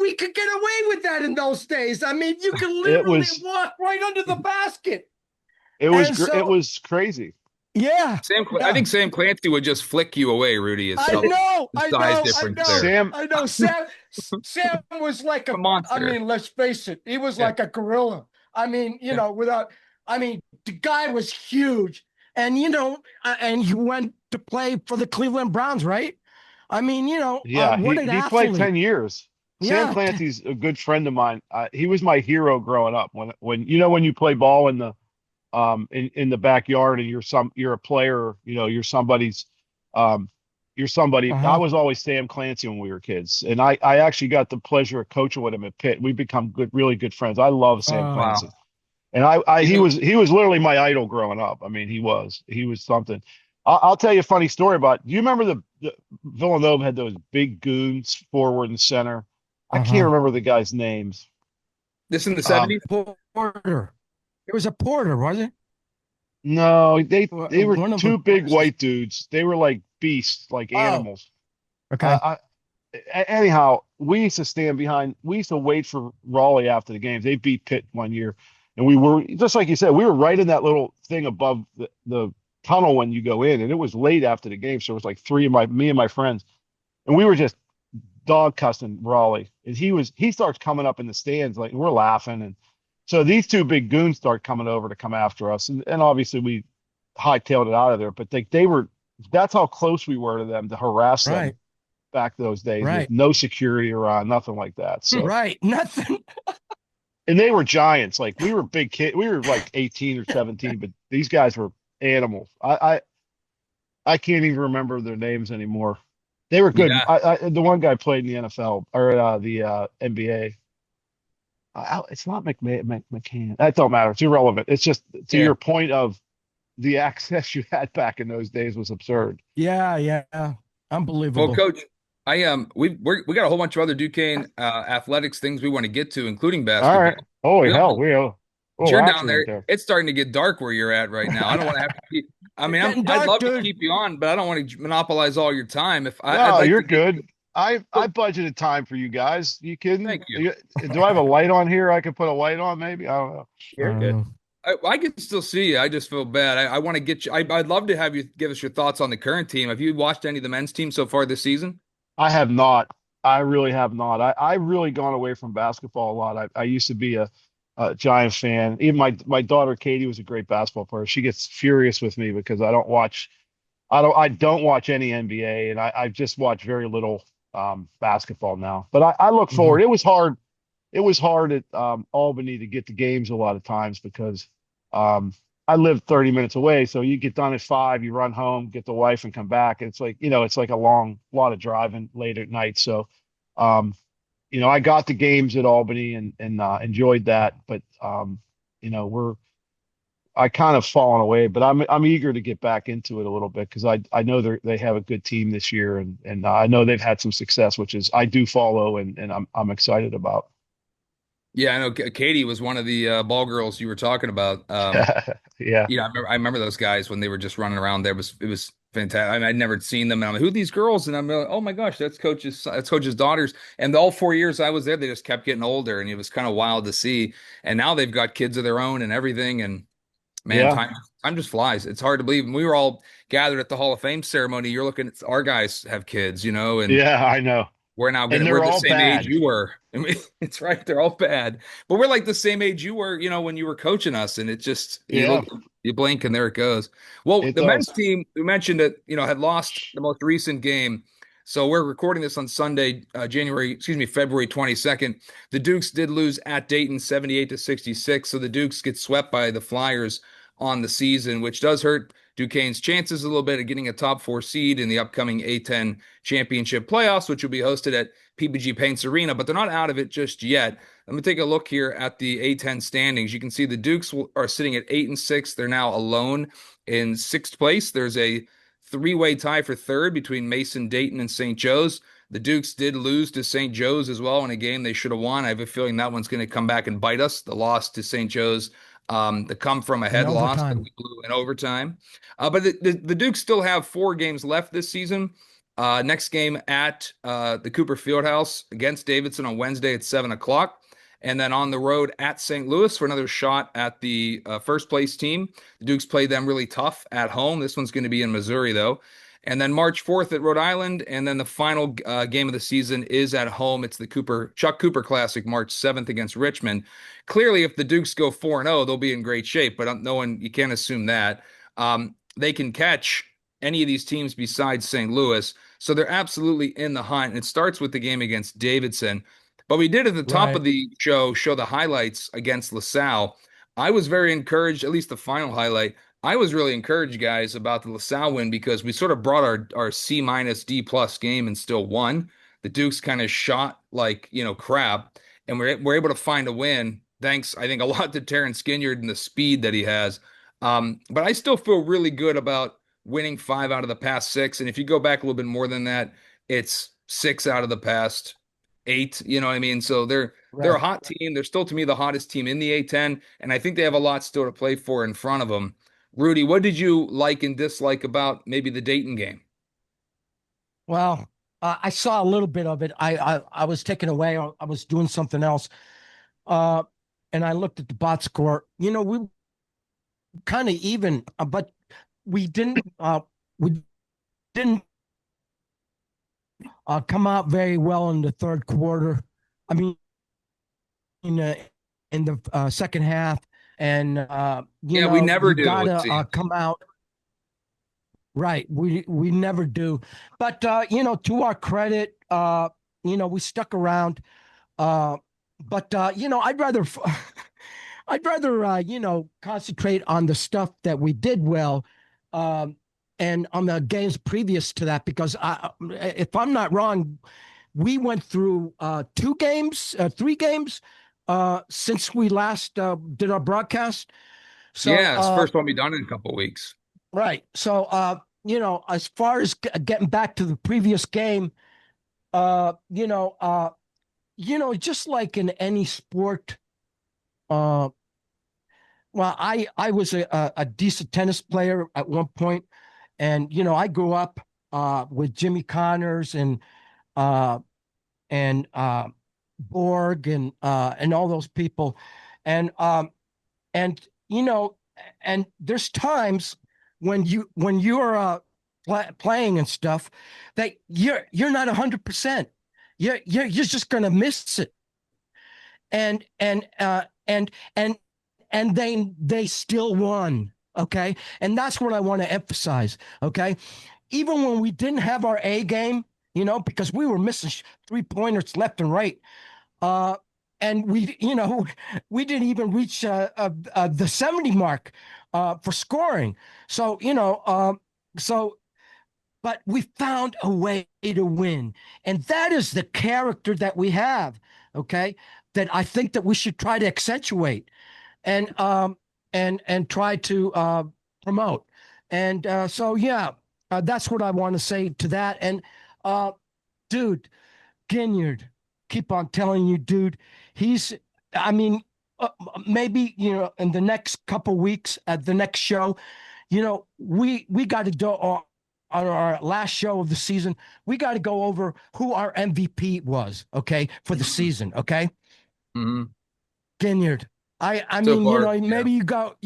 we could get away with that in those days. I mean, you could It literally was walk right under the basket. it And it so, was crazy. yeah, I yeah. think Sam Clancy would just flick you away, Rudy, is I so know, the I size know, I difference know, there. Sam, I know. Sam was like A I monster. mean, let's face it, he was Yeah. like a gorilla. I mean, Yeah. I mean, the guy was huge. And, and he went to play for the Cleveland Browns, right? I mean, yeah, what an he played athlete. 10 years. Sam Yeah. Clancy's a good friend of mine. He was my hero growing up. When you play ball in the in the backyard and you're a player, you're somebody's um you're somebody. I Uh-huh. was always Sam Clancy when we were kids. And I actually got the pleasure of coaching with him at Pitt. We become really good friends. I love Sam Uh, Clancy. Wow. And You know, he was literally my idol growing up. I mean, he was something. I'll tell you a funny story about. Do you remember the Villanova had those big goons forward and center? I can't uh-huh. remember the guys' names. this in the Um, 70s? Porter. It was a Porter, was it? no, they were One of two them big was. white dudes. They were like beasts, like Oh, animals. okay. Anyhow, we used to stand behind. We used to wait for Raleigh after the games. They beat Pitt one year, and we were just like you said. We were right in that little thing above the tunnel when you go in, and it was late after the game, so it was like me and my friends, and we were just dog cussing Raleigh, and he starts coming up in the stands like we're laughing, and so these two big goons start coming over to come after us, and obviously we hightailed it out of there, but they were that's how close we were to them to harass them Right, back those days with right, no security around, nothing like that. So, right. Nothing. and they were giants. Like we were big kids. We were like 18 or 17, but these guys were animals. I can't even remember their names anymore. They were good. Yeah. The one guy played in the NFL or the NBA. It's not McCann. That don't matter. It's irrelevant. It's just to Yeah. your point of the access you had back in those days was absurd. Yeah, yeah. Well, Unbelievable. Coach, we got a whole bunch of other Duquesne athletics things we want to get to, including All basketball. right. Holy We hell, also, we have a but little you're down accident there. there. It's starting to get dark where you're at right now. I don't want to have to keep. I It's mean, getting I'd dark, love to dude. keep you on, but I don't want to monopolize all your time. I'd No, like you're to get good. you. I budgeted time for you guys. You kidding? Thank you. Do I have a light on here? I could put a light on, maybe. I don't know. You're good. I can still see you. I just feel bad. I want to get you. I'd love to have you give us your thoughts on the current team. Have you watched any of the men's team so far this season? I have not. I really have not. I really gone away from basketball a lot. I used to be a Giant fan. Even my daughter Katie was a great basketball player. She gets furious with me because I don't watch any NBA, and I just watch very little basketball now. But I look Mhm. forward. It was hard. It was hard at Albany to get to games a lot of times because um, I lived 30 minutes away. So you get done at 5, you run home, get the wife, and come back. It's like it's like a lot of driving late at night. So um, I got the games at Albany and enjoyed that. But we're I kind of fallen away, but I'm eager to get back into it a little bit because I know they have a good team this year and I know they've had some success, which is I do follow and I'm excited about. Yeah, I know Katie was one of the ball girls you were talking about. Yeah, Yeah, I remember those guys when they were just running around there. It was fantastic. I mean, I'd never seen them, and I'm like, who are these girls? And I'm like, oh my gosh, that's coach's daughters. And the all 4 years I was there, they just kept getting older, and it was kind of wild to see. And now they've got kids of their own and everything. And man, yeah, time just flies. It's hard to believe. When we were all gathered at the Hall of Fame ceremony, you're looking at our guys have kids, and yeah. I know. We're now And gonna they're we're the all same age bad. you were. I mean, it's right. They're all bad, but we're like the same age you were, when you were coaching us, and it just Yeah, you blink and there it goes. Well, it the men's does. team we mentioned that had lost the most recent game. So we're recording this on Sunday, February 22nd. The Dukes did lose at Dayton 78-66. So the Dukes get swept by the Flyers on the season, which does hurt Duquesne's chances a little bit of getting a top 4 seed in the upcoming A10 championship playoffs, which will be hosted at PPG Paints Arena, but they're not out of it just yet. Let me take a look here at the A10 standings. You can see the Dukes are sitting at 8-6. They're now alone in 6th place. There's a three-way tie for 3rd between Mason, Dayton, and St. Joe's. The Dukes did lose to St. Joe's as well in a game they should have won. I have a feeling that one's going to come back and bite us. The loss to St. Joe's, the come from In ahead loss that overtime. we blew in overtime. But the Dukes still have 4 games left this season. Next game at the Cooper Fieldhouse against Davidson on Wednesday at 7 o'clock. And then on the road at St. Louis for another shot at the first place team. The Dukes played them really tough at home. This one's going to be in Missouri, though. And then March 4th at Rhode Island. And then the final game of the season is at home. It's the Chuck Cooper Classic, March 7th against Richmond. Clearly, if the Dukes go 4-0, they'll be in great shape, but you can't assume that. They can catch any of these teams besides St. Louis. So they're absolutely in the hunt. And it starts with the game against Davidson. But we did at the top Right. of the show the highlights against LaSalle. I was very encouraged, at least the final highlight. I was really encouraged, guys, about the LaSalle win because we sort of brought our C minus D plus game and still won. The Dukes kind of shot like, crap, and we're able to find a win. Thanks, I think, a lot to Terrence Skinyard and the speed that he has. But I still feel really good about winning 5 out of the past 6. And if you go back a little bit more than that, it's 6 out of the past 8. You know what I mean? So they're a Right. hot team. They're still to me the hottest team in the A10, and I think they have a lot still to play for in front of them. Rudy, what did you like and dislike about maybe the Dayton game? Well, I saw a little bit of it. I was taken away. I was doing something else. Uh, and I looked at the bot score. We kind of even, but we didn't come out very well in the third quarter. I mean, in the second half, and Yeah, we never you do, it gotta seems. come out right. We never do, but to our credit, we stuck around. Uh, but I'd rather I'd rather concentrate on the stuff that we did well. And on the games previous to that, because if I'm not wrong, we went through 3 games since we last did our broadcast. So, Yeah, it's the first one we've done in a couple of weeks. right. So, as far as getting back to the previous game, uh, you know, uh, just like in any sport, uh, well, I was a decent tennis player at one point, and I grew up with Jimmy Connors uh, and Borg and all those people, and and you know and there's times when you're playing and stuff that you're not 100%. You're just gonna miss it, and and uh and and and they still won. Okay, and that's what I want to emphasize. Okay, even when we didn't have our A game, because we were missing 3-pointers left and right. Uh, and we didn't even reach the 70 mark for scoring. So, but we found a way to win. And that is the character that we have, okay, that I think that we should try to accentuate and try to promote. And that's what I want to say to that. And uh, dude, Ginyard, keep on telling you, dude. He's, I mean, maybe in the next couple weeks at the next show, we got to do on our last show of the season. We got to go over who our MVP was, okay, for the season, okay. Mm-hmm. Ginyard. I So mean, far, yeah. maybe you go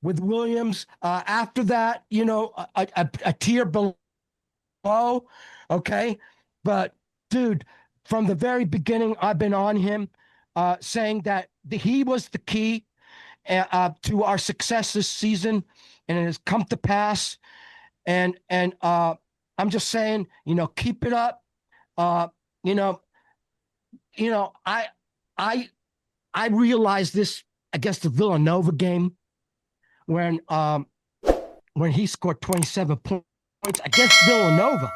with Williams. After that, a tier below, okay, but dude, from the very beginning, I've been on him, saying that he was the key to our success this season, and it has come to pass. And I'm just saying, keep it up. Uh, you know, you know, I I realized this against the Villanova game when he scored 27 points against Villanova.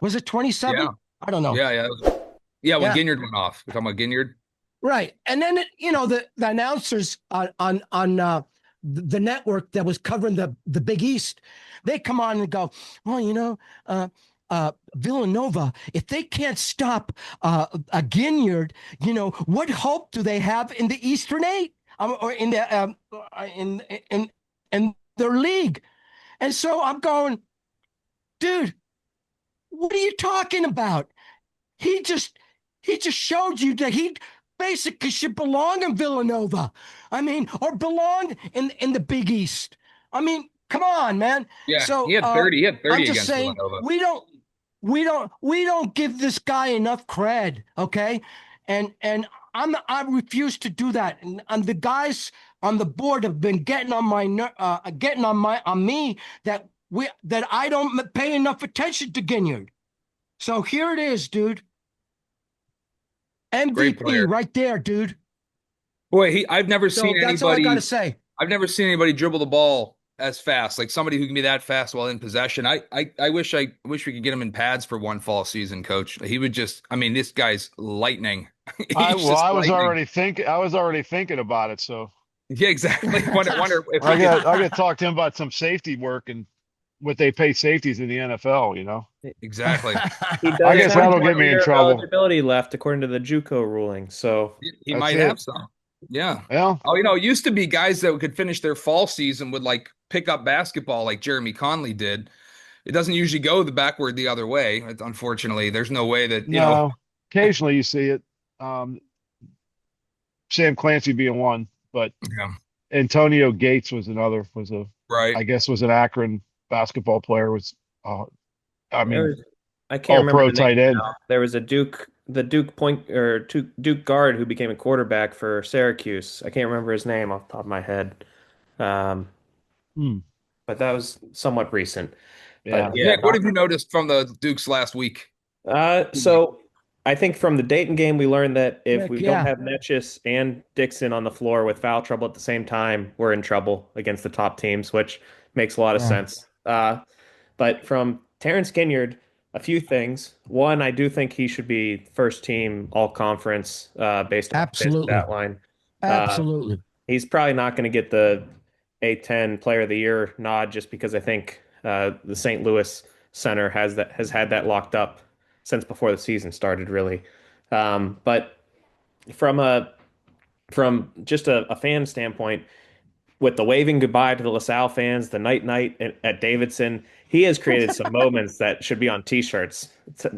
Was it 27? Yeah. I don't know. Yeah. When Yeah. Ginyard went off, we're talking about Ginyard. Right. And then the announcers on the network that was covering the Big East, they come on and go, well, Villanova, if they can't stop a Ginyard, what hope do they have in the Eastern Eight, or in the in their league? And so I'm going, dude, what are you talking about? He just showed you that he basically should belong in Villanova. I mean, or belong in the Big East. I mean, come on, man. Yeah, he So had 30. He had I'm 30 just against saying Villanova. we don't give this guy enough cred, okay? And I refuse to do that. And the guys on the board have been getting on me that I don't pay enough attention to Ginyard. So here it is, dude. Great MVP player. right there, dude. Boy, I've never So seen that's all I got to anybody. say. I've never seen anybody dribble the ball as fast, like somebody who can be that fast while in possession. I wish we could get him in pads for one fall season, coach. He would just, I mean, this guy's lightning. He's just I was lightning. already thinking about it. So Yeah, exactly. Wonder if we I could. got to talk to him about some safety work and what they pay safeties in the NFL. Exactly. He I does guess have that'll get one me in year of trouble. eligibility left according to the JUCO ruling. So He That's might it. have some. Yeah. Well, Oh, it used to be guys that could finish their fall season would like pick up basketball like Jeremy Conley did. It doesn't usually go the other way. Unfortunately, there's no way that, no. Occasionally you see it. Um, Sam Clancy being one, but yeah, Antonio Gates was another. right. I guess was an Akron basketball player. I there mean, was, I can't all remember pro the name tight end. now. There was the Duke point or Duke guard who became a quarterback for Syracuse. I can't remember his name off the top of my head. Um, Hmm. but that was somewhat recent. But Yeah. yeah, Nick, what have you noticed from the Dukes last week? So I think from the Dayton game, we learned that if Nick, we don't yeah. have Netchus and Dixon on the floor with foul trouble at the same time, we're in trouble against the top teams, which makes a lot of Yeah. sense. But from Terrence Ginyard, a few things. One, I do think he should be first team all conference based on his Absolutely. stat line. Absolutely. He's probably not going to get the A10 Player of the Year nod just because I think the St. Louis center has had that locked up since before the season started, really. But from just a fan standpoint, with the waving goodbye to the LaSalle fans, the night at Davidson, he has created some moments that should be on T-shirts.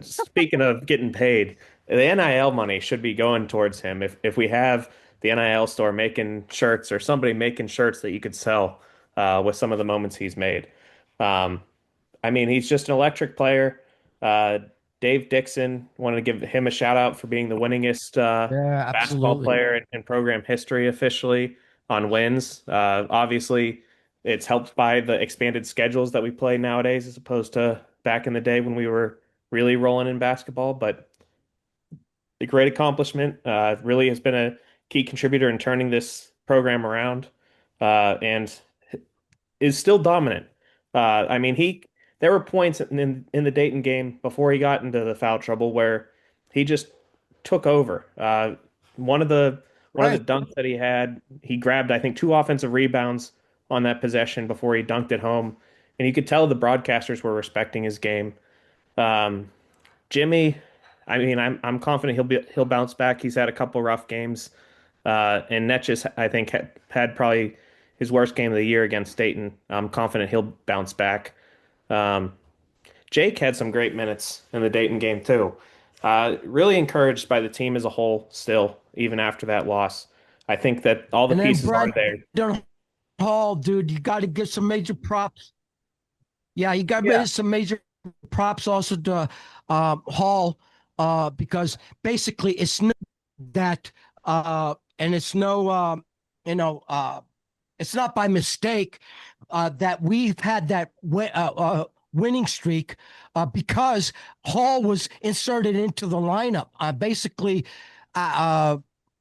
Speaking of getting paid, the NIL money should be going towards him. If we have the NIL store making shirts or somebody making shirts that you could sell with some of the moments he's made. Um, I mean, he's just an electric player. Uh, Dave Dixon, wanted to give him a shout out for being the winningest Yeah, basketball absolutely. player in program history officially on wins. Obviously, it's helped by the expanded schedules that we play nowadays as opposed to back in the day when we were really rolling in basketball. But a great accomplishment. Really has been a key contributor in turning this program around, and is still dominant. I mean, there were points in the Dayton game before he got into the foul trouble where he just took over. One of the one of Right. the dunks that he had, he grabbed I think two offensive rebounds on that possession before he dunked it home, and you could tell the broadcasters were respecting his game. Um, Jimmy, I mean, I'm confident he'll bounce back. He's had a couple rough games, and Netchus I think had probably his worst game of the year against Dayton. I'm confident he'll bounce back. Um, Jake had some great minutes in the Dayton game too. Really encouraged by the team as a whole still, even after that loss. I think that all the And then pieces are there. Brandon Hall, dude, you got to give some major props. Yeah, you got to Yeah. give some major props also to Hall. because basically it's no that and it's no you know it's not by mistake that we've had that winning streak because Hall was inserted into the lineup. Basically, uh,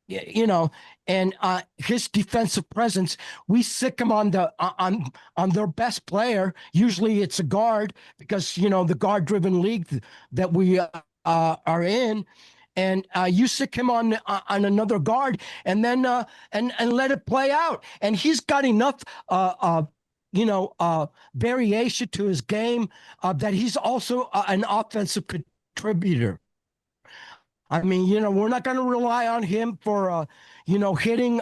you know, and his defensive presence, we sick him on on their best player. Usually, it's a guard because the guard-driven league that we are in, and you sick him on another guard, and then and let it play out. And he's got enough variation to his game that he's also an offensive contributor. I mean, we're not going to rely on him for, hitting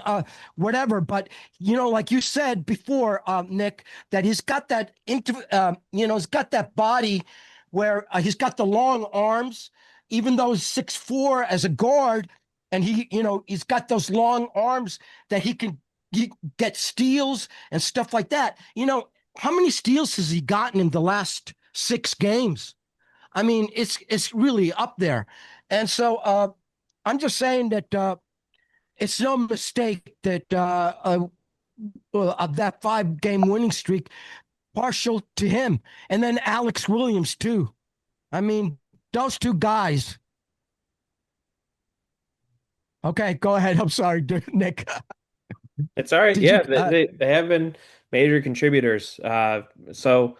whatever. But, like you said before, Nick, that he's got that, he's got that body where he's got the long arms, even though he's 6'4" as a guard. And he's got those long arms that he get steals and stuff like that. How many steals has he gotten in the last 6 games? I mean, it's really up there. And so I'm just saying that it's no mistake that of that 5 game winning streak, partial to him. And then Alex Williams, too. I mean, those two guys. Okay, go ahead. I'm sorry, Nick. It's all right. Did Yeah, you? they have been major contributors. So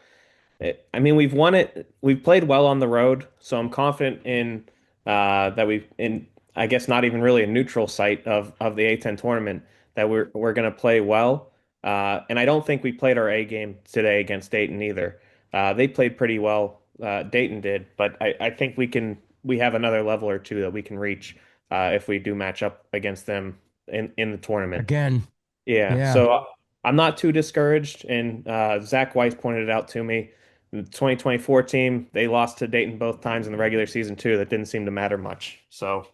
I mean, we've won it. We've played well on the road, so I'm confident in that we've in I guess not even really a neutral site of the A10 tournament that we're going to play well. And I don't think we played our A game today against Dayton either. They played pretty well. Dayton did, but I think we have another level or two that we can reach if we do match up against them in the tournament. Again, Yeah, yeah. so I'm not too discouraged, and Zach Weiss pointed it out to me. The 2024 team, they lost to Dayton both times in the regular season too. That didn't seem to matter much. So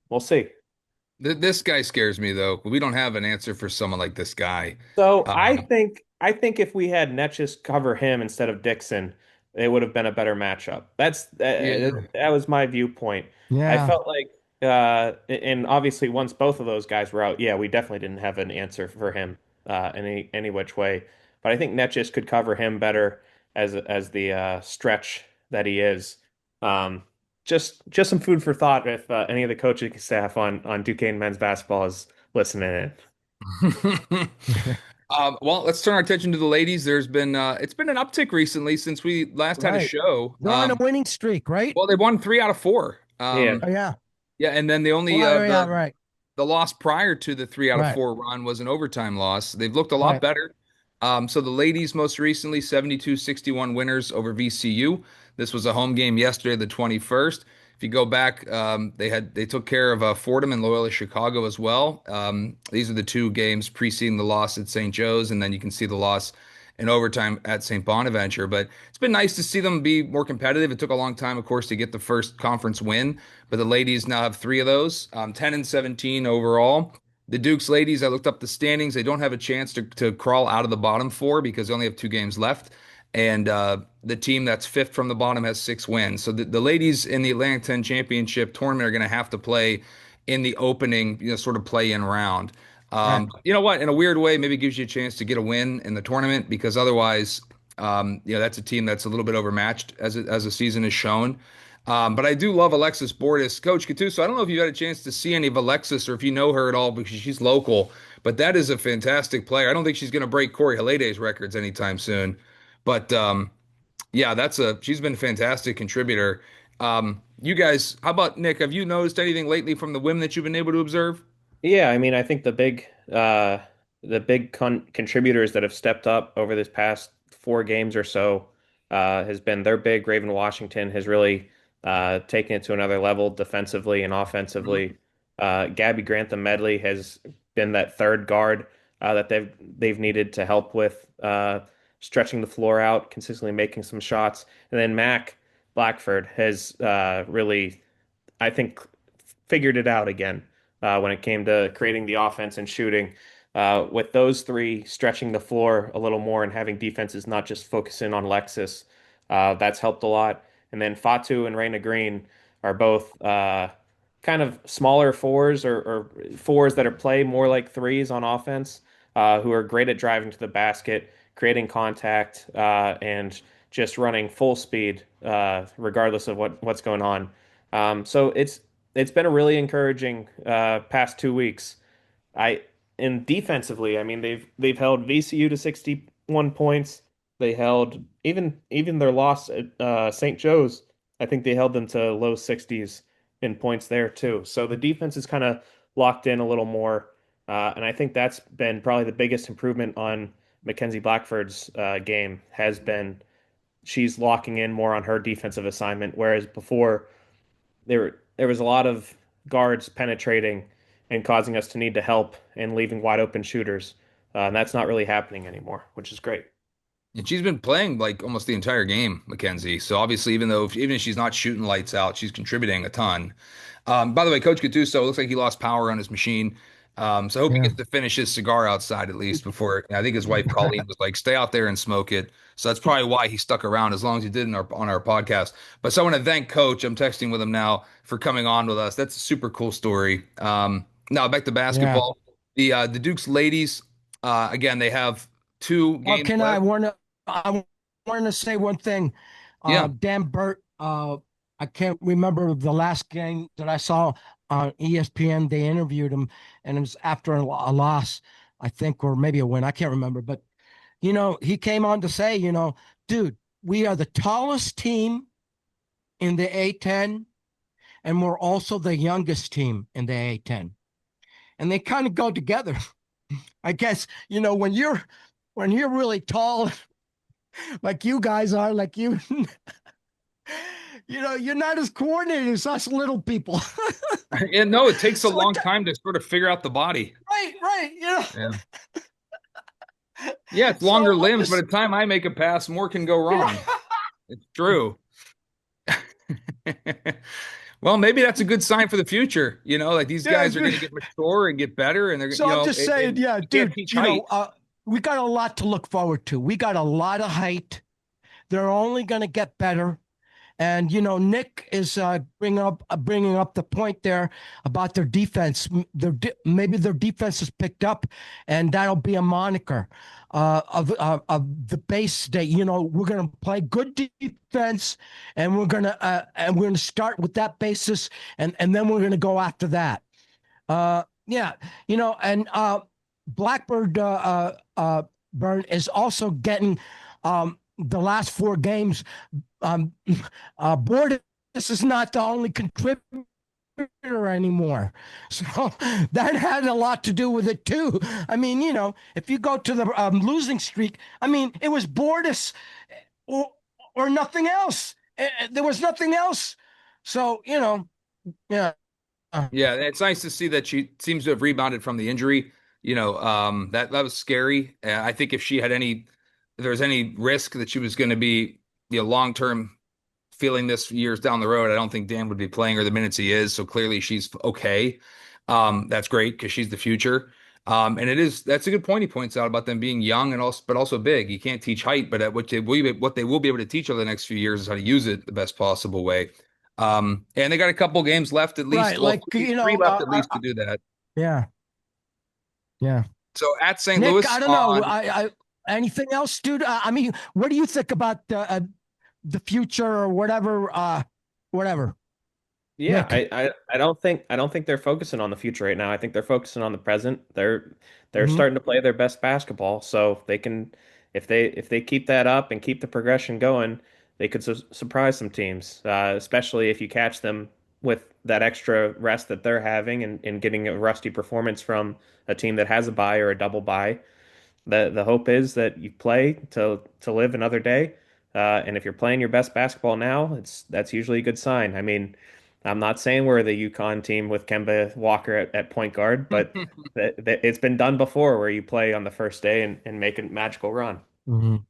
we'll see. This guy scares me though. We don't have an answer for someone like this guy. So Um, I think if we had Netchus cover him instead of Dixon, it would have been a better matchup. yeah. That was my viewpoint. I Yeah. felt like and obviously once both of those guys were out, yeah, we definitely didn't have an answer for him any which way. But I think Netchus could cover him better as the stretch that he is. Um, just some food for thought if any of the coaching staff on Duquesne men's basketball is listening in. Well, let's turn our attention to the ladies. There's been it's been an uptick recently since we last had a Right. show. They're on a winning streak, right? Well, they won 3 out of 4. Yeah. Oh, yeah. Yeah, and then the only Well, yeah, right. the loss prior to the three out of Right. four run was an overtime loss. They've looked a lot Right. better. So the ladies most recently 72-61 winners over VCU. This was a home game yesterday, the 21st. If you go back, they took care of Fordham and Loyola Chicago as well. These are the 2 games preceding the loss at St. Joe's, and then you can see the loss in overtime at St. Bonaventure. But it's been nice to see them be more competitive. It took a long time, of course, to get the first conference win, but the ladies now have 3 of those, 10-17 overall. The Dukes ladies, I looked up the standings. They don't have a chance to crawl out of the bottom 4 because they only have 2 games left. And the team that's fifth from the bottom has 6 wins. So the ladies in the Atlantic 10 Championship tournament are going to have to play in the opening, sort of play-in round. Right. You know what? In a weird way, maybe it gives you a chance to get a win in the tournament because otherwise, that's a team that's a little bit overmatched as the season has shown. But I do love Alexis Bortis. Coach Gattuso, I don't know if you had a chance to see any of Alexis or if you know her at all because she's local, but that is a fantastic player. I don't think she's going to break Corey Haleday's records anytime soon. But yeah, she's been a fantastic contributor. You guys, how about Nick? Have you noticed anything lately from the women that you've been able to observe? Yeah, I mean, I think the big contributors that have stepped up over this past 4 games or so has been their big. Raven Washington has really taken it to another level defensively and Mhm. offensively. Gabby Grantham Medley has been that third guard that they've needed to help with stretching the floor out, consistently making some shots, and then Mac Blackford has really, I think, figured it out again when it came to creating the offense and shooting. With those three stretching the floor a little more and having defenses not just focus in on Lexus, that's helped a lot. And then Fatu and Raina Green are both kind of smaller fours or fours that are play more like threes on offense, who are great at driving to the basket, creating contact, and just running full speed, regardless of what's going on. So it's been a really encouraging past 2 weeks. I and defensively, I mean they've held VCU to 61 points. They held even their loss at St. Joe's. I think they held them to low 60s in points there too. So the defense is kind of locked in a little more, and I think that's been probably the biggest improvement on Mackenzie Blackford's game has been she's locking in more on her defensive assignment, whereas before there was a lot of guards penetrating and causing us to need to help and leaving wide open shooters. And that's not really happening anymore, which is great. And she's been playing like almost the entire game, Mackenzie. So obviously, even if she's not shooting lights out, she's contributing a ton. By the way, Coach Gattuso looks like he lost power on his machine. So I hope he Yeah. gets to finish his cigar outside at least before. I think his wife Colleen was like, "Stay out there and smoke it." So that's probably why he stuck around as long as he did on our podcast. But so I want to thank Coach. I'm texting with him now for coming on with us. That's a super cool story. Now back to Yeah. basketball. The Dukes ladies, again, they have two Oh, games can left. I want to say one thing. Yeah. Dan Burt, I can't remember the last game that I saw on ESPN. They interviewed him, and it was after a loss, I think, or maybe a win. I can't remember. But, he came on to say, dude, we are the tallest team in the A10, and we're also the youngest team in the A10. And they kind of go together. I guess, when you're really tall, like you guys are, like you're not as coordinated as us little people. And no, it takes a So long time to sort of figure out the body. right, Yeah. Yeah, it's So longer I'm limbs. By the just, time I make a pass, more can go wrong. It's true. Well, maybe that's a good sign for the future. Like these yeah. guys are going to get mature and get better, and they're, So I'm just saying, and yeah, you can't dude. teach height. We got a lot to look forward to. We got a lot of height. They're only going to get better. And Nick is bringing up the point there about their defense. Maybe their defense is picked up, and that'll be a moniker of the base that we're going to play good defense, and we're gonna start with that basis, and then we're going to go after that. Yeah, and Blackbird Burn is also getting the last four games. Um, Bordas is not the only contributor anymore. So that had a lot to do with it too. I mean, if you go to the losing streak, I mean, it was Bordas or nothing else. There was nothing else. So, yeah. Yeah, it's nice to see that she seems to have rebounded from the injury. That was scary. I think if there was any risk that she was going to be, long term feeling this years down the road, I don't think Dan would be playing her the minutes he is. So clearly she's okay. That's great because she's the future. And that's a good point he points out about them being young but also big. You can't teach height, but what they will be able to teach over the next few years is how to use it the best possible way. And they got a couple games left at least. Right. Well, Like, three left at least to do that. yeah. Yeah. So at St. Nick, I Louis don't know. Anything else, dude? I mean, what do you think about the future or whatever? Whatever. Yeah, Nick. I don't think they're focusing on the future right now. I think they're focusing on the present. They're Mhm. starting to play their best basketball, so they can if they keep that up and keep the progression going, they could surprise some teams, especially if you catch them with that extra rest that they're having and getting a rusty performance from a team that has a bye or a double bye. The hope is that you play to live another day, and if you're playing your best basketball now, that's usually a good sign. I mean, I'm not saying we're the Yukon team with Kemba Walker at point guard, but it's been done before where you play on the first day and make a magical run. Mhm.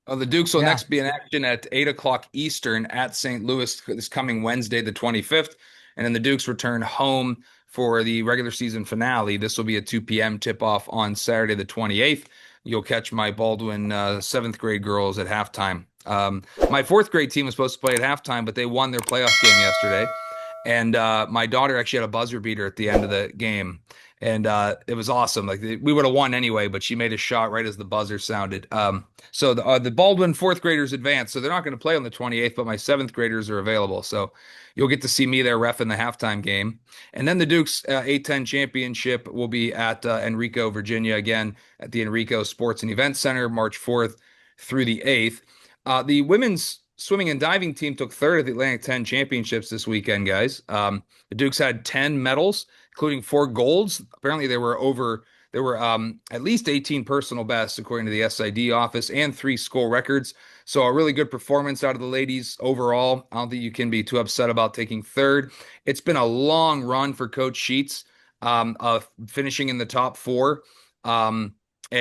The Dukes will Yeah. next be in action at 8 o'clock Eastern at St. Louis this coming Wednesday, the 25th. And then the Dukes return home for the regular season finale. This will be a 2 p.m. tip off on Saturday, the 28th. You'll catch my Baldwin seventh grade girls at halftime My fourth grade team was supposed to play at halftime, but they won their playoff game yesterday. And my daughter actually had a buzzer beater at the end of the game. And it was awesome. Like we would have won anyway, but she made a shot right as the buzzer sounded. So the Baldwin fourth graders advanced. So they're not going to play on the 28th, but my seventh graders are available. So you'll get to see me there ref in the halftime game. And then the Duke's A10 championship will be at Enrico, Virginia, again at the Enrico Sports and Events Center, March 4th through the 8th. The women's swimming and diving team took third at the Atlantic 10 championships this weekend, guys. The Dukes had 10 medals, including 4 golds. Apparently, there were at least 18 personal bests, according to the SID office, and 3 school records. So a really good performance out of the ladies overall. I don't think you can be too upset about taking third. It's been a long run for Coach Sheets, of finishing in the top 4. And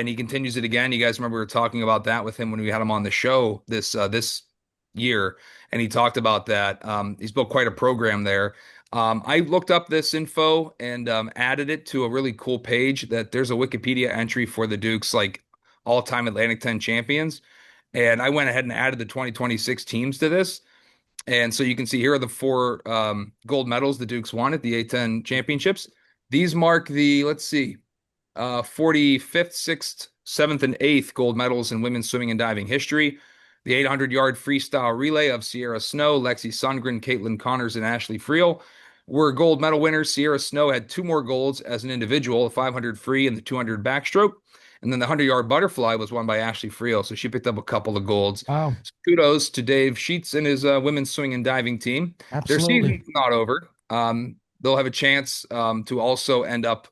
he continues it again. You guys remember we were talking about that with him when we had him on the show this year, and he talked about that. He's built quite a program there. I looked up this info and added it to a really cool page that there's a Wikipedia entry for the Dukes, like all-time Atlantic 10 champions. And I went ahead and added the 2026 teams to this. And so you can see here are the 4 gold medals the Dukes won at the A10 championships. These mark the, let's see, 45th, 6th, 7th, and 8th gold medals in women's swimming and diving history. The 800-yard freestyle relay of Sierra Snow, Lexi Sundgren, Caitlin Connors, and Ashley Friel were gold medal winners. Sierra Snow had 2 more golds as an individual, the 500 free and the 200 backstroke. And then the 100-yard butterfly was won by Ashley Friel, so she picked up a couple of golds. Wow. So kudos to Dave Sheets and his women's swimming and diving team. Their Absolutely. season's not over. They'll have a chance to also end up,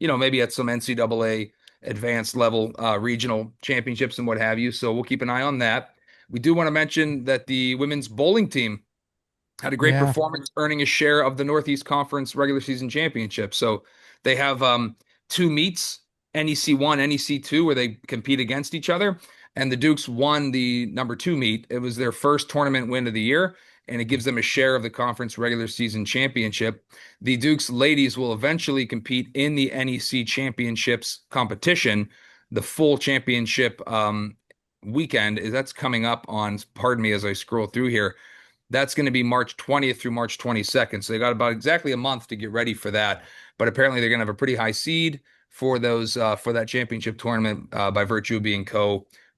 maybe at some NCAA advanced level regional championships and what have you. So we'll keep an eye on that. We do want to mention that the women's bowling team had a great Yeah. performance, earning a share of the Northeast Conference regular season championship. So they have 2 meets, NEC 1, NEC 2, where they compete against each other. And the Dukes won the number 2 meet. It was their first tournament win of the year, and it gives them a share of the conference regular season championship. The Dukes ladies will eventually compete in the NEC championships competition. The full championship weekend that's coming up on, pardon me as I scroll through here. That's going to be March 20th through March 22nd. So they got about exactly a month to get ready for that. But apparently they're going to have a pretty high seed for those for that championship tournament by virtue of being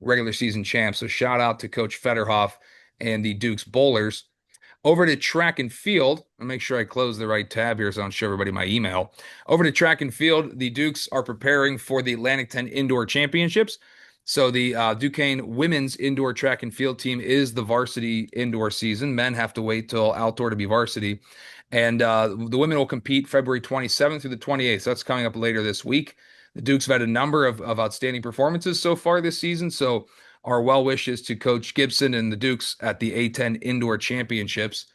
regular season champs. So shout out to Coach Federhoff and the Dukes bowlers. Over to track and field, I'll make sure I close the right tab here so I don't show everybody my email. Over to track and field, the Dukes are preparing for the Atlantic 10 Indoor Championships. So the Duquesne women's indoor track and field team is the varsity indoor season. Men have to wait till outdoor to be varsity. And the women will compete February 27th through the 28th. So that's coming up later this week. The Dukes have had a number of outstanding performances so far this season. So our well wishes to Coach Gibson and the Dukes at the A10 Indoor Championships.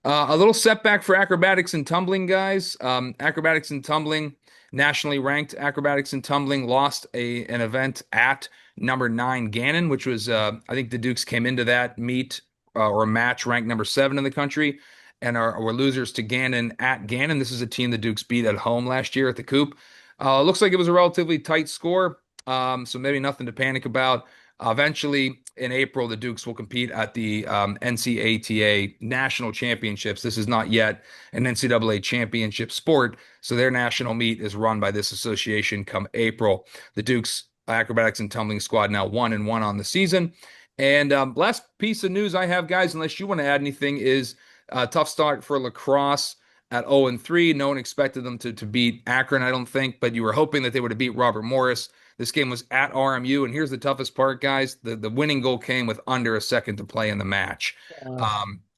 A little setback for acrobatics and tumbling, guys. Acrobatics and tumbling, nationally ranked acrobatics and tumbling, lost an event at number 9 Gannon, which was, I think the Dukes came into that meet or match ranked number 7 in the country, and were losers to Gannon at Gannon. This is a team the Dukes beat at home last year at the Coop. Looks like it was a relatively tight score, so maybe nothing to panic about. Eventually, in April, the Dukes will compete at the NCATA National Championships. This is not yet an NCAA championship sport, so their national meet is run by this association come April. The Dukes acrobatics and tumbling squad now 1-1 on the season. And last piece of news I have, guys, unless you want to add anything, is a tough start for lacrosse at 0-3. No one expected them to beat Akron, I don't think, but you were hoping that they would have beat Robert Morris. This game was at RMU, and here's the toughest part, guys. The winning goal came with under a second to play in the match.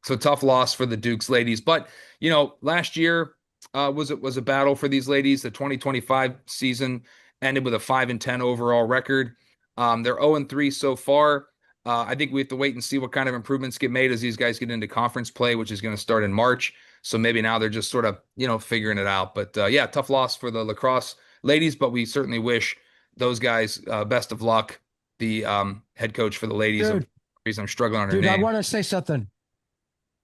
So tough loss for the Dukes ladies. But, last year was a battle for these ladies. The 2025 season ended with a 5-10 overall record. They're 0-3 so far. I think we have to wait and see what kind of improvements get made as these guys get into conference play, which is going to start in March. So maybe now they're just sort of, figuring it out. But yeah, tough loss for the lacrosse ladies, but we certainly wish those guys best of luck. The head coach for the ladies, Dude, reason I'm struggling on her dude, name. I want to say something.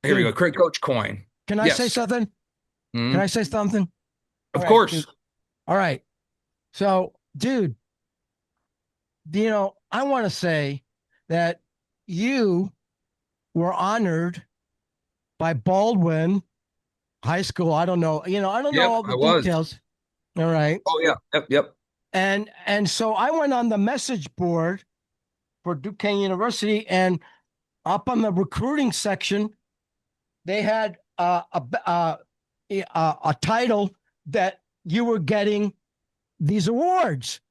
Here we Dude. go. Coach Coyne. Can I Yes. say something? Mhm. Can I say something? Of All right, course. dude. All right. So, dude, I want to say that you were honored by Baldwin High School. I don't know. I don't know Yep, all I the was. details. All right. Oh yeah, yep. And so I went on the message board for Duquesne University, and up on the recruiting section, they had a title that you were getting these awards.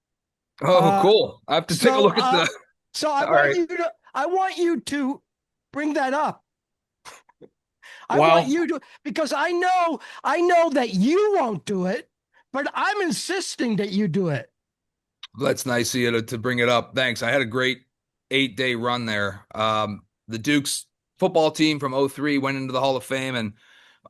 Oh, Uh, cool. I have to take a so look at uh, the. so All right. I want you to bring that up. I want Well, you to, because I know that you won't do it, but I'm insisting that you do it. That's nice of you to bring it up. Thanks. I had a great 8-day run there. The Dukes football team from '03 went into the Hall of Fame, and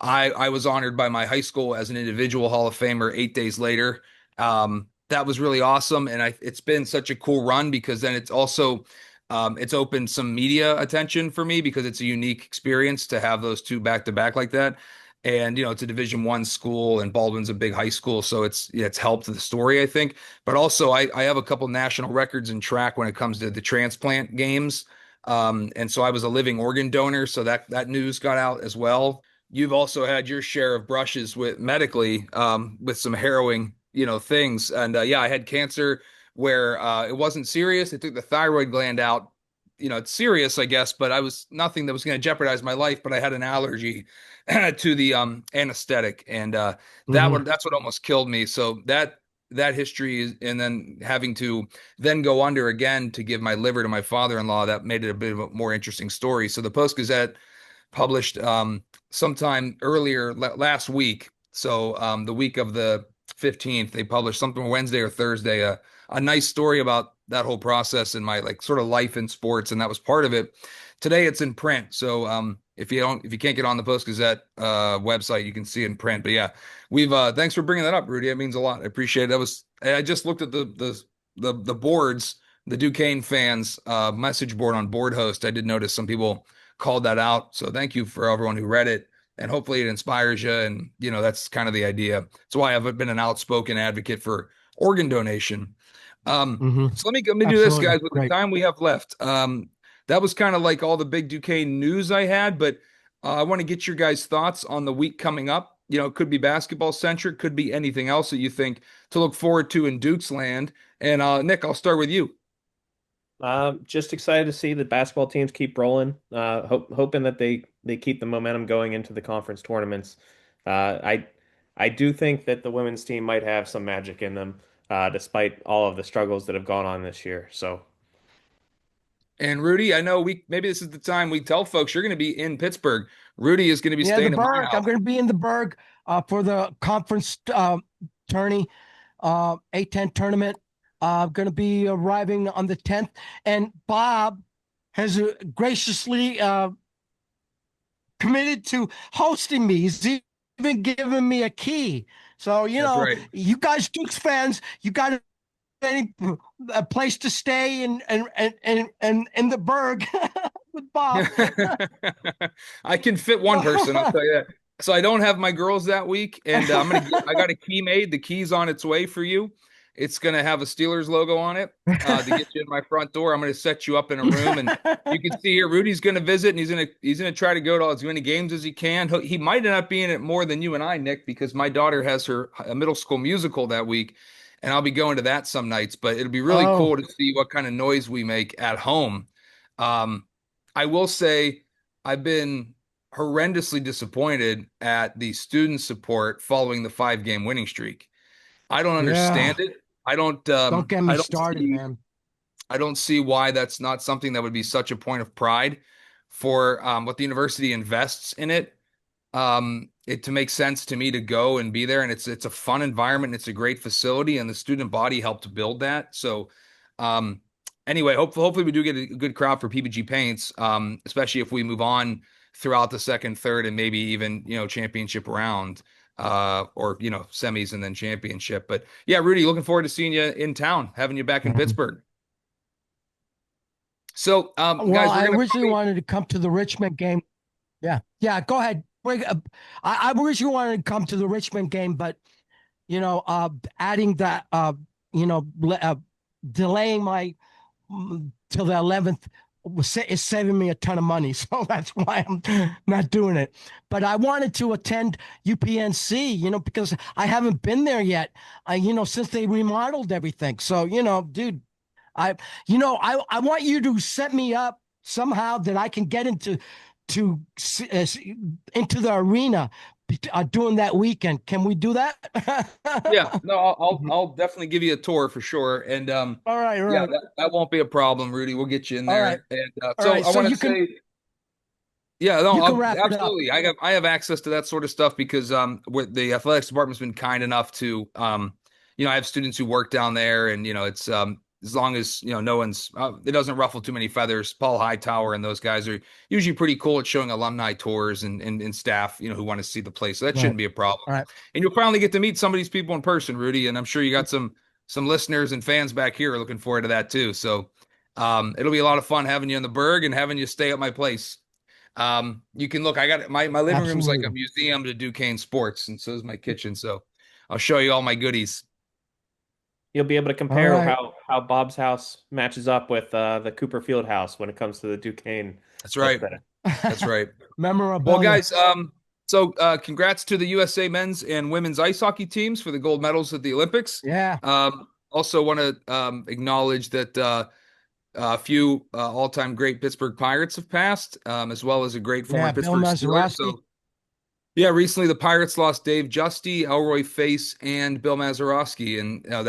I was honored by my high school as an individual Hall of Famer 8 days later. That was really awesome, and it's been such a cool run because then it's also it's opened some media attention for me because it's a unique experience to have those two back to back like that. And it's a Division I school, and Baldwin's a big high school, so it's helped the story, I think. But also, I have a couple national records in track when it comes to the transplant games. And so I was a living organ donor, so that news got out as well. You've also had your share of brushes with medically, with some harrowing, things. And yeah, I had cancer where it wasn't serious. They took the thyroid gland out. It's serious, I guess, but I was nothing that was going to jeopardize my life. But I had an allergy to the anesthetic, and Mhm. that's what almost killed me. So that history and then having to then go under again to give my liver to my father-in-law, that made it a bit of a more interesting story. So the Post Gazette published sometime earlier last week. So the week of the 15th, they published something Wednesday or Thursday, a nice story about that whole process and my like sort of life in sports, and that was part of it. Today it's in print. So if you can't get on the Post Gazette website, you can see it in print. But yeah, we've thanks for bringing that up, Rudy. It means a lot. I appreciate it. I just looked at the boards, the Duquesne fans message board on Board Host. I did notice some people called that out. So thank you for everyone who read it. And hopefully it inspires you. And, that's kind of the idea. That's why I've been an outspoken advocate for organ donation. Mhm. So let me do this, Absolutely. guys, with the Great. time we have left. That was kind of like all the big Duquesne news I had, but I want to get your guys' thoughts on the week coming up. It could be basketball centric, could be anything else that you think to look forward to in Duke's land. And Nick, I'll start with you. Just excited to see the basketball teams keep rolling. Hoping that they keep the momentum going into the conference tournaments. I do think that the women's team might have some magic in them, despite all of the struggles that have gone on this year. So And Rudy, I know maybe this is the time we tell folks you're going to be in Pittsburgh. Rudy is going to be Yeah, the staying at my Berg. I'm house. going to be in the Berg for the conference tourney, A10 tournament. I'm going to be arriving on the 10th, and Bob has graciously committed to hosting me. He's even given me a key. So That's right. you guys Dukes fans, you got any a place to stay and in the Berg with Bob. I can fit one person, I'll tell you that. So I don't have my girls that week, and I got a key made. The key's on its way for you. It's gonna have a Steelers logo on it to get you in my front door. I'm gonna set you up in a room, and you can see here Rudy's gonna visit, and he's gonna try to go to as many games as he can. He might end up being at more than you and I, Nick, because my daughter has her middle school musical that week, and I'll be going to that some nights. But it'll be really Oh, cool to see what kind of noise we make at home. Um, I will say I've been horrendously disappointed at the student support following the 5-game winning streak. I don't understand yeah. it. I don't Don't get me started, man. I don't see why that's not something that would be such a point of pride for what the university invests in it. It to make sense to me to go and be there, and it's a fun environment. It's a great facility, and the student body helped build that. So, um, anyway, hopefully we do get a good crowd for PPG Paints, especially if we move on throughout the second, third, and maybe even championship round, or semis and then championship. But yeah, Rudy, looking forward to seeing you in town, having you back in Mhm. Pittsburgh. So, Well, guys, we're I gonna originally probably wanted to come to the Richmond game. Yeah, yeah. Go ahead. I originally wanted to come to the Richmond game, but adding that, delaying my till the 11th is saving me a ton of money, so that's why I'm not doing it. But I wanted to attend UPNC, because I haven't been there yet. Since they remodeled everything. So, dude, I, I want you to set me up somehow that I can get to into the arena during that weekend. Can we do that? Yeah, no, I'll definitely give you a tour for sure. And All right, all yeah, right, that won't be a problem, Rudy. We'll get you in all right, there. And all so right. I So want to you can say, yeah, no, you can wrap it up. absolutely. I have access to that sort of stuff because with the athletics department's been kind enough to I have students who work down there, and it's as long as no one's it doesn't ruffle too many feathers. Paul Hightower and those guys are usually pretty cool at showing alumni tours and staff who want to see the place. So that Right. shouldn't be a problem. All right. And you'll finally get to meet some of these people in person, Rudy. And I'm sure you got some listeners and fans back here are looking forward to that too. So it'll be a lot of fun having you in the Berg and having you stay at my place. You can look. I got my living room's like a Absolutely. museum to Duquesne sports, and so is my kitchen. So I'll show you all my goodies. You'll be able to All compare right. how Bob's house matches up with the Cooper Field house when it comes to the Duquesne That's right. aesthetic. That's right. Well, Memorabilia. guys, so congrats to the USA men's and women's ice hockey teams for the gold medals at the Olympics. Yeah. Also want to acknowledge that a few all-time great Pittsburgh Pirates have passed, as well as a great former Yeah. Bill Pittsburgh Steelers. Mazeroski. So yeah, recently the Pirates lost Dave Justy, Elroy Face, and Bill Mazeroski, and Yeah.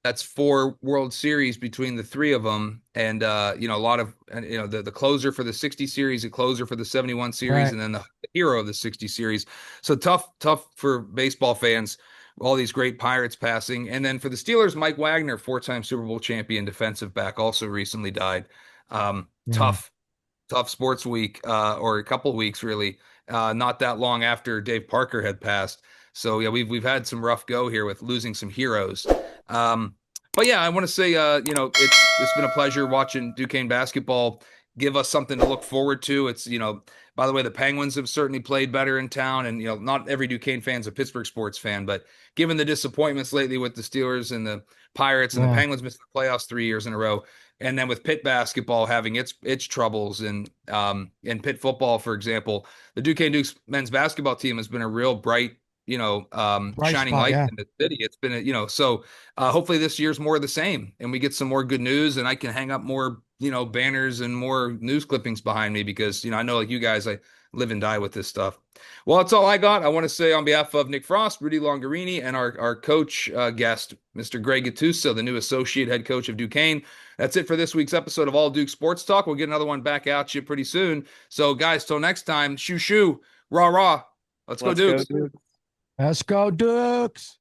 that's 4 World Series between the 3 of them, and a lot of the closer for the 60 series, the closer for the 71 series, Right. and then the hero of the 60 series. So tough for baseball fans. All these great Pirates passing, and then for the Steelers, Mike Wagner, 4-time Super Bowl champion defensive back, also recently died. Yeah. Tough sports week, or a couple weeks really, not that long after Dave Parker had passed. So yeah, we've had some rough go here with losing some heroes. But yeah, I want to say, it's been a pleasure watching Duquesne basketball give us something to look forward to. It's, by the way, the Penguins have certainly played better in town, and not every Duquesne fan's a Pittsburgh sports fan, but given the disappointments lately with the Steelers and the Pirates, and the Yeah. Penguins missing the playoffs 3 years in a row, and then with Pitt basketball having its troubles, and in Pitt football, for example, the Duquesne Dukes men's basketball team has been a real bright, Bright shining spot. light Yeah. in the city. It's been so hopefully this year's more of the same, and we get some more good news, and I can hang up more banners and more news clippings behind me, because I know, like you guys, I live and die with this stuff. Well, that's all I got. I want to say on behalf of Nick Frost, Rudy Longarini, and our coach guest, Mr. Greg Gattuso, the new associate head coach of Duquesne. That's it for this week's episode of All Duke Sports Talk. We'll get another one back at you pretty soon. So, guys, till next time, shoo shoo, rah rah. Let's go Let's go, Dukes. dude. Let's go, Dukes.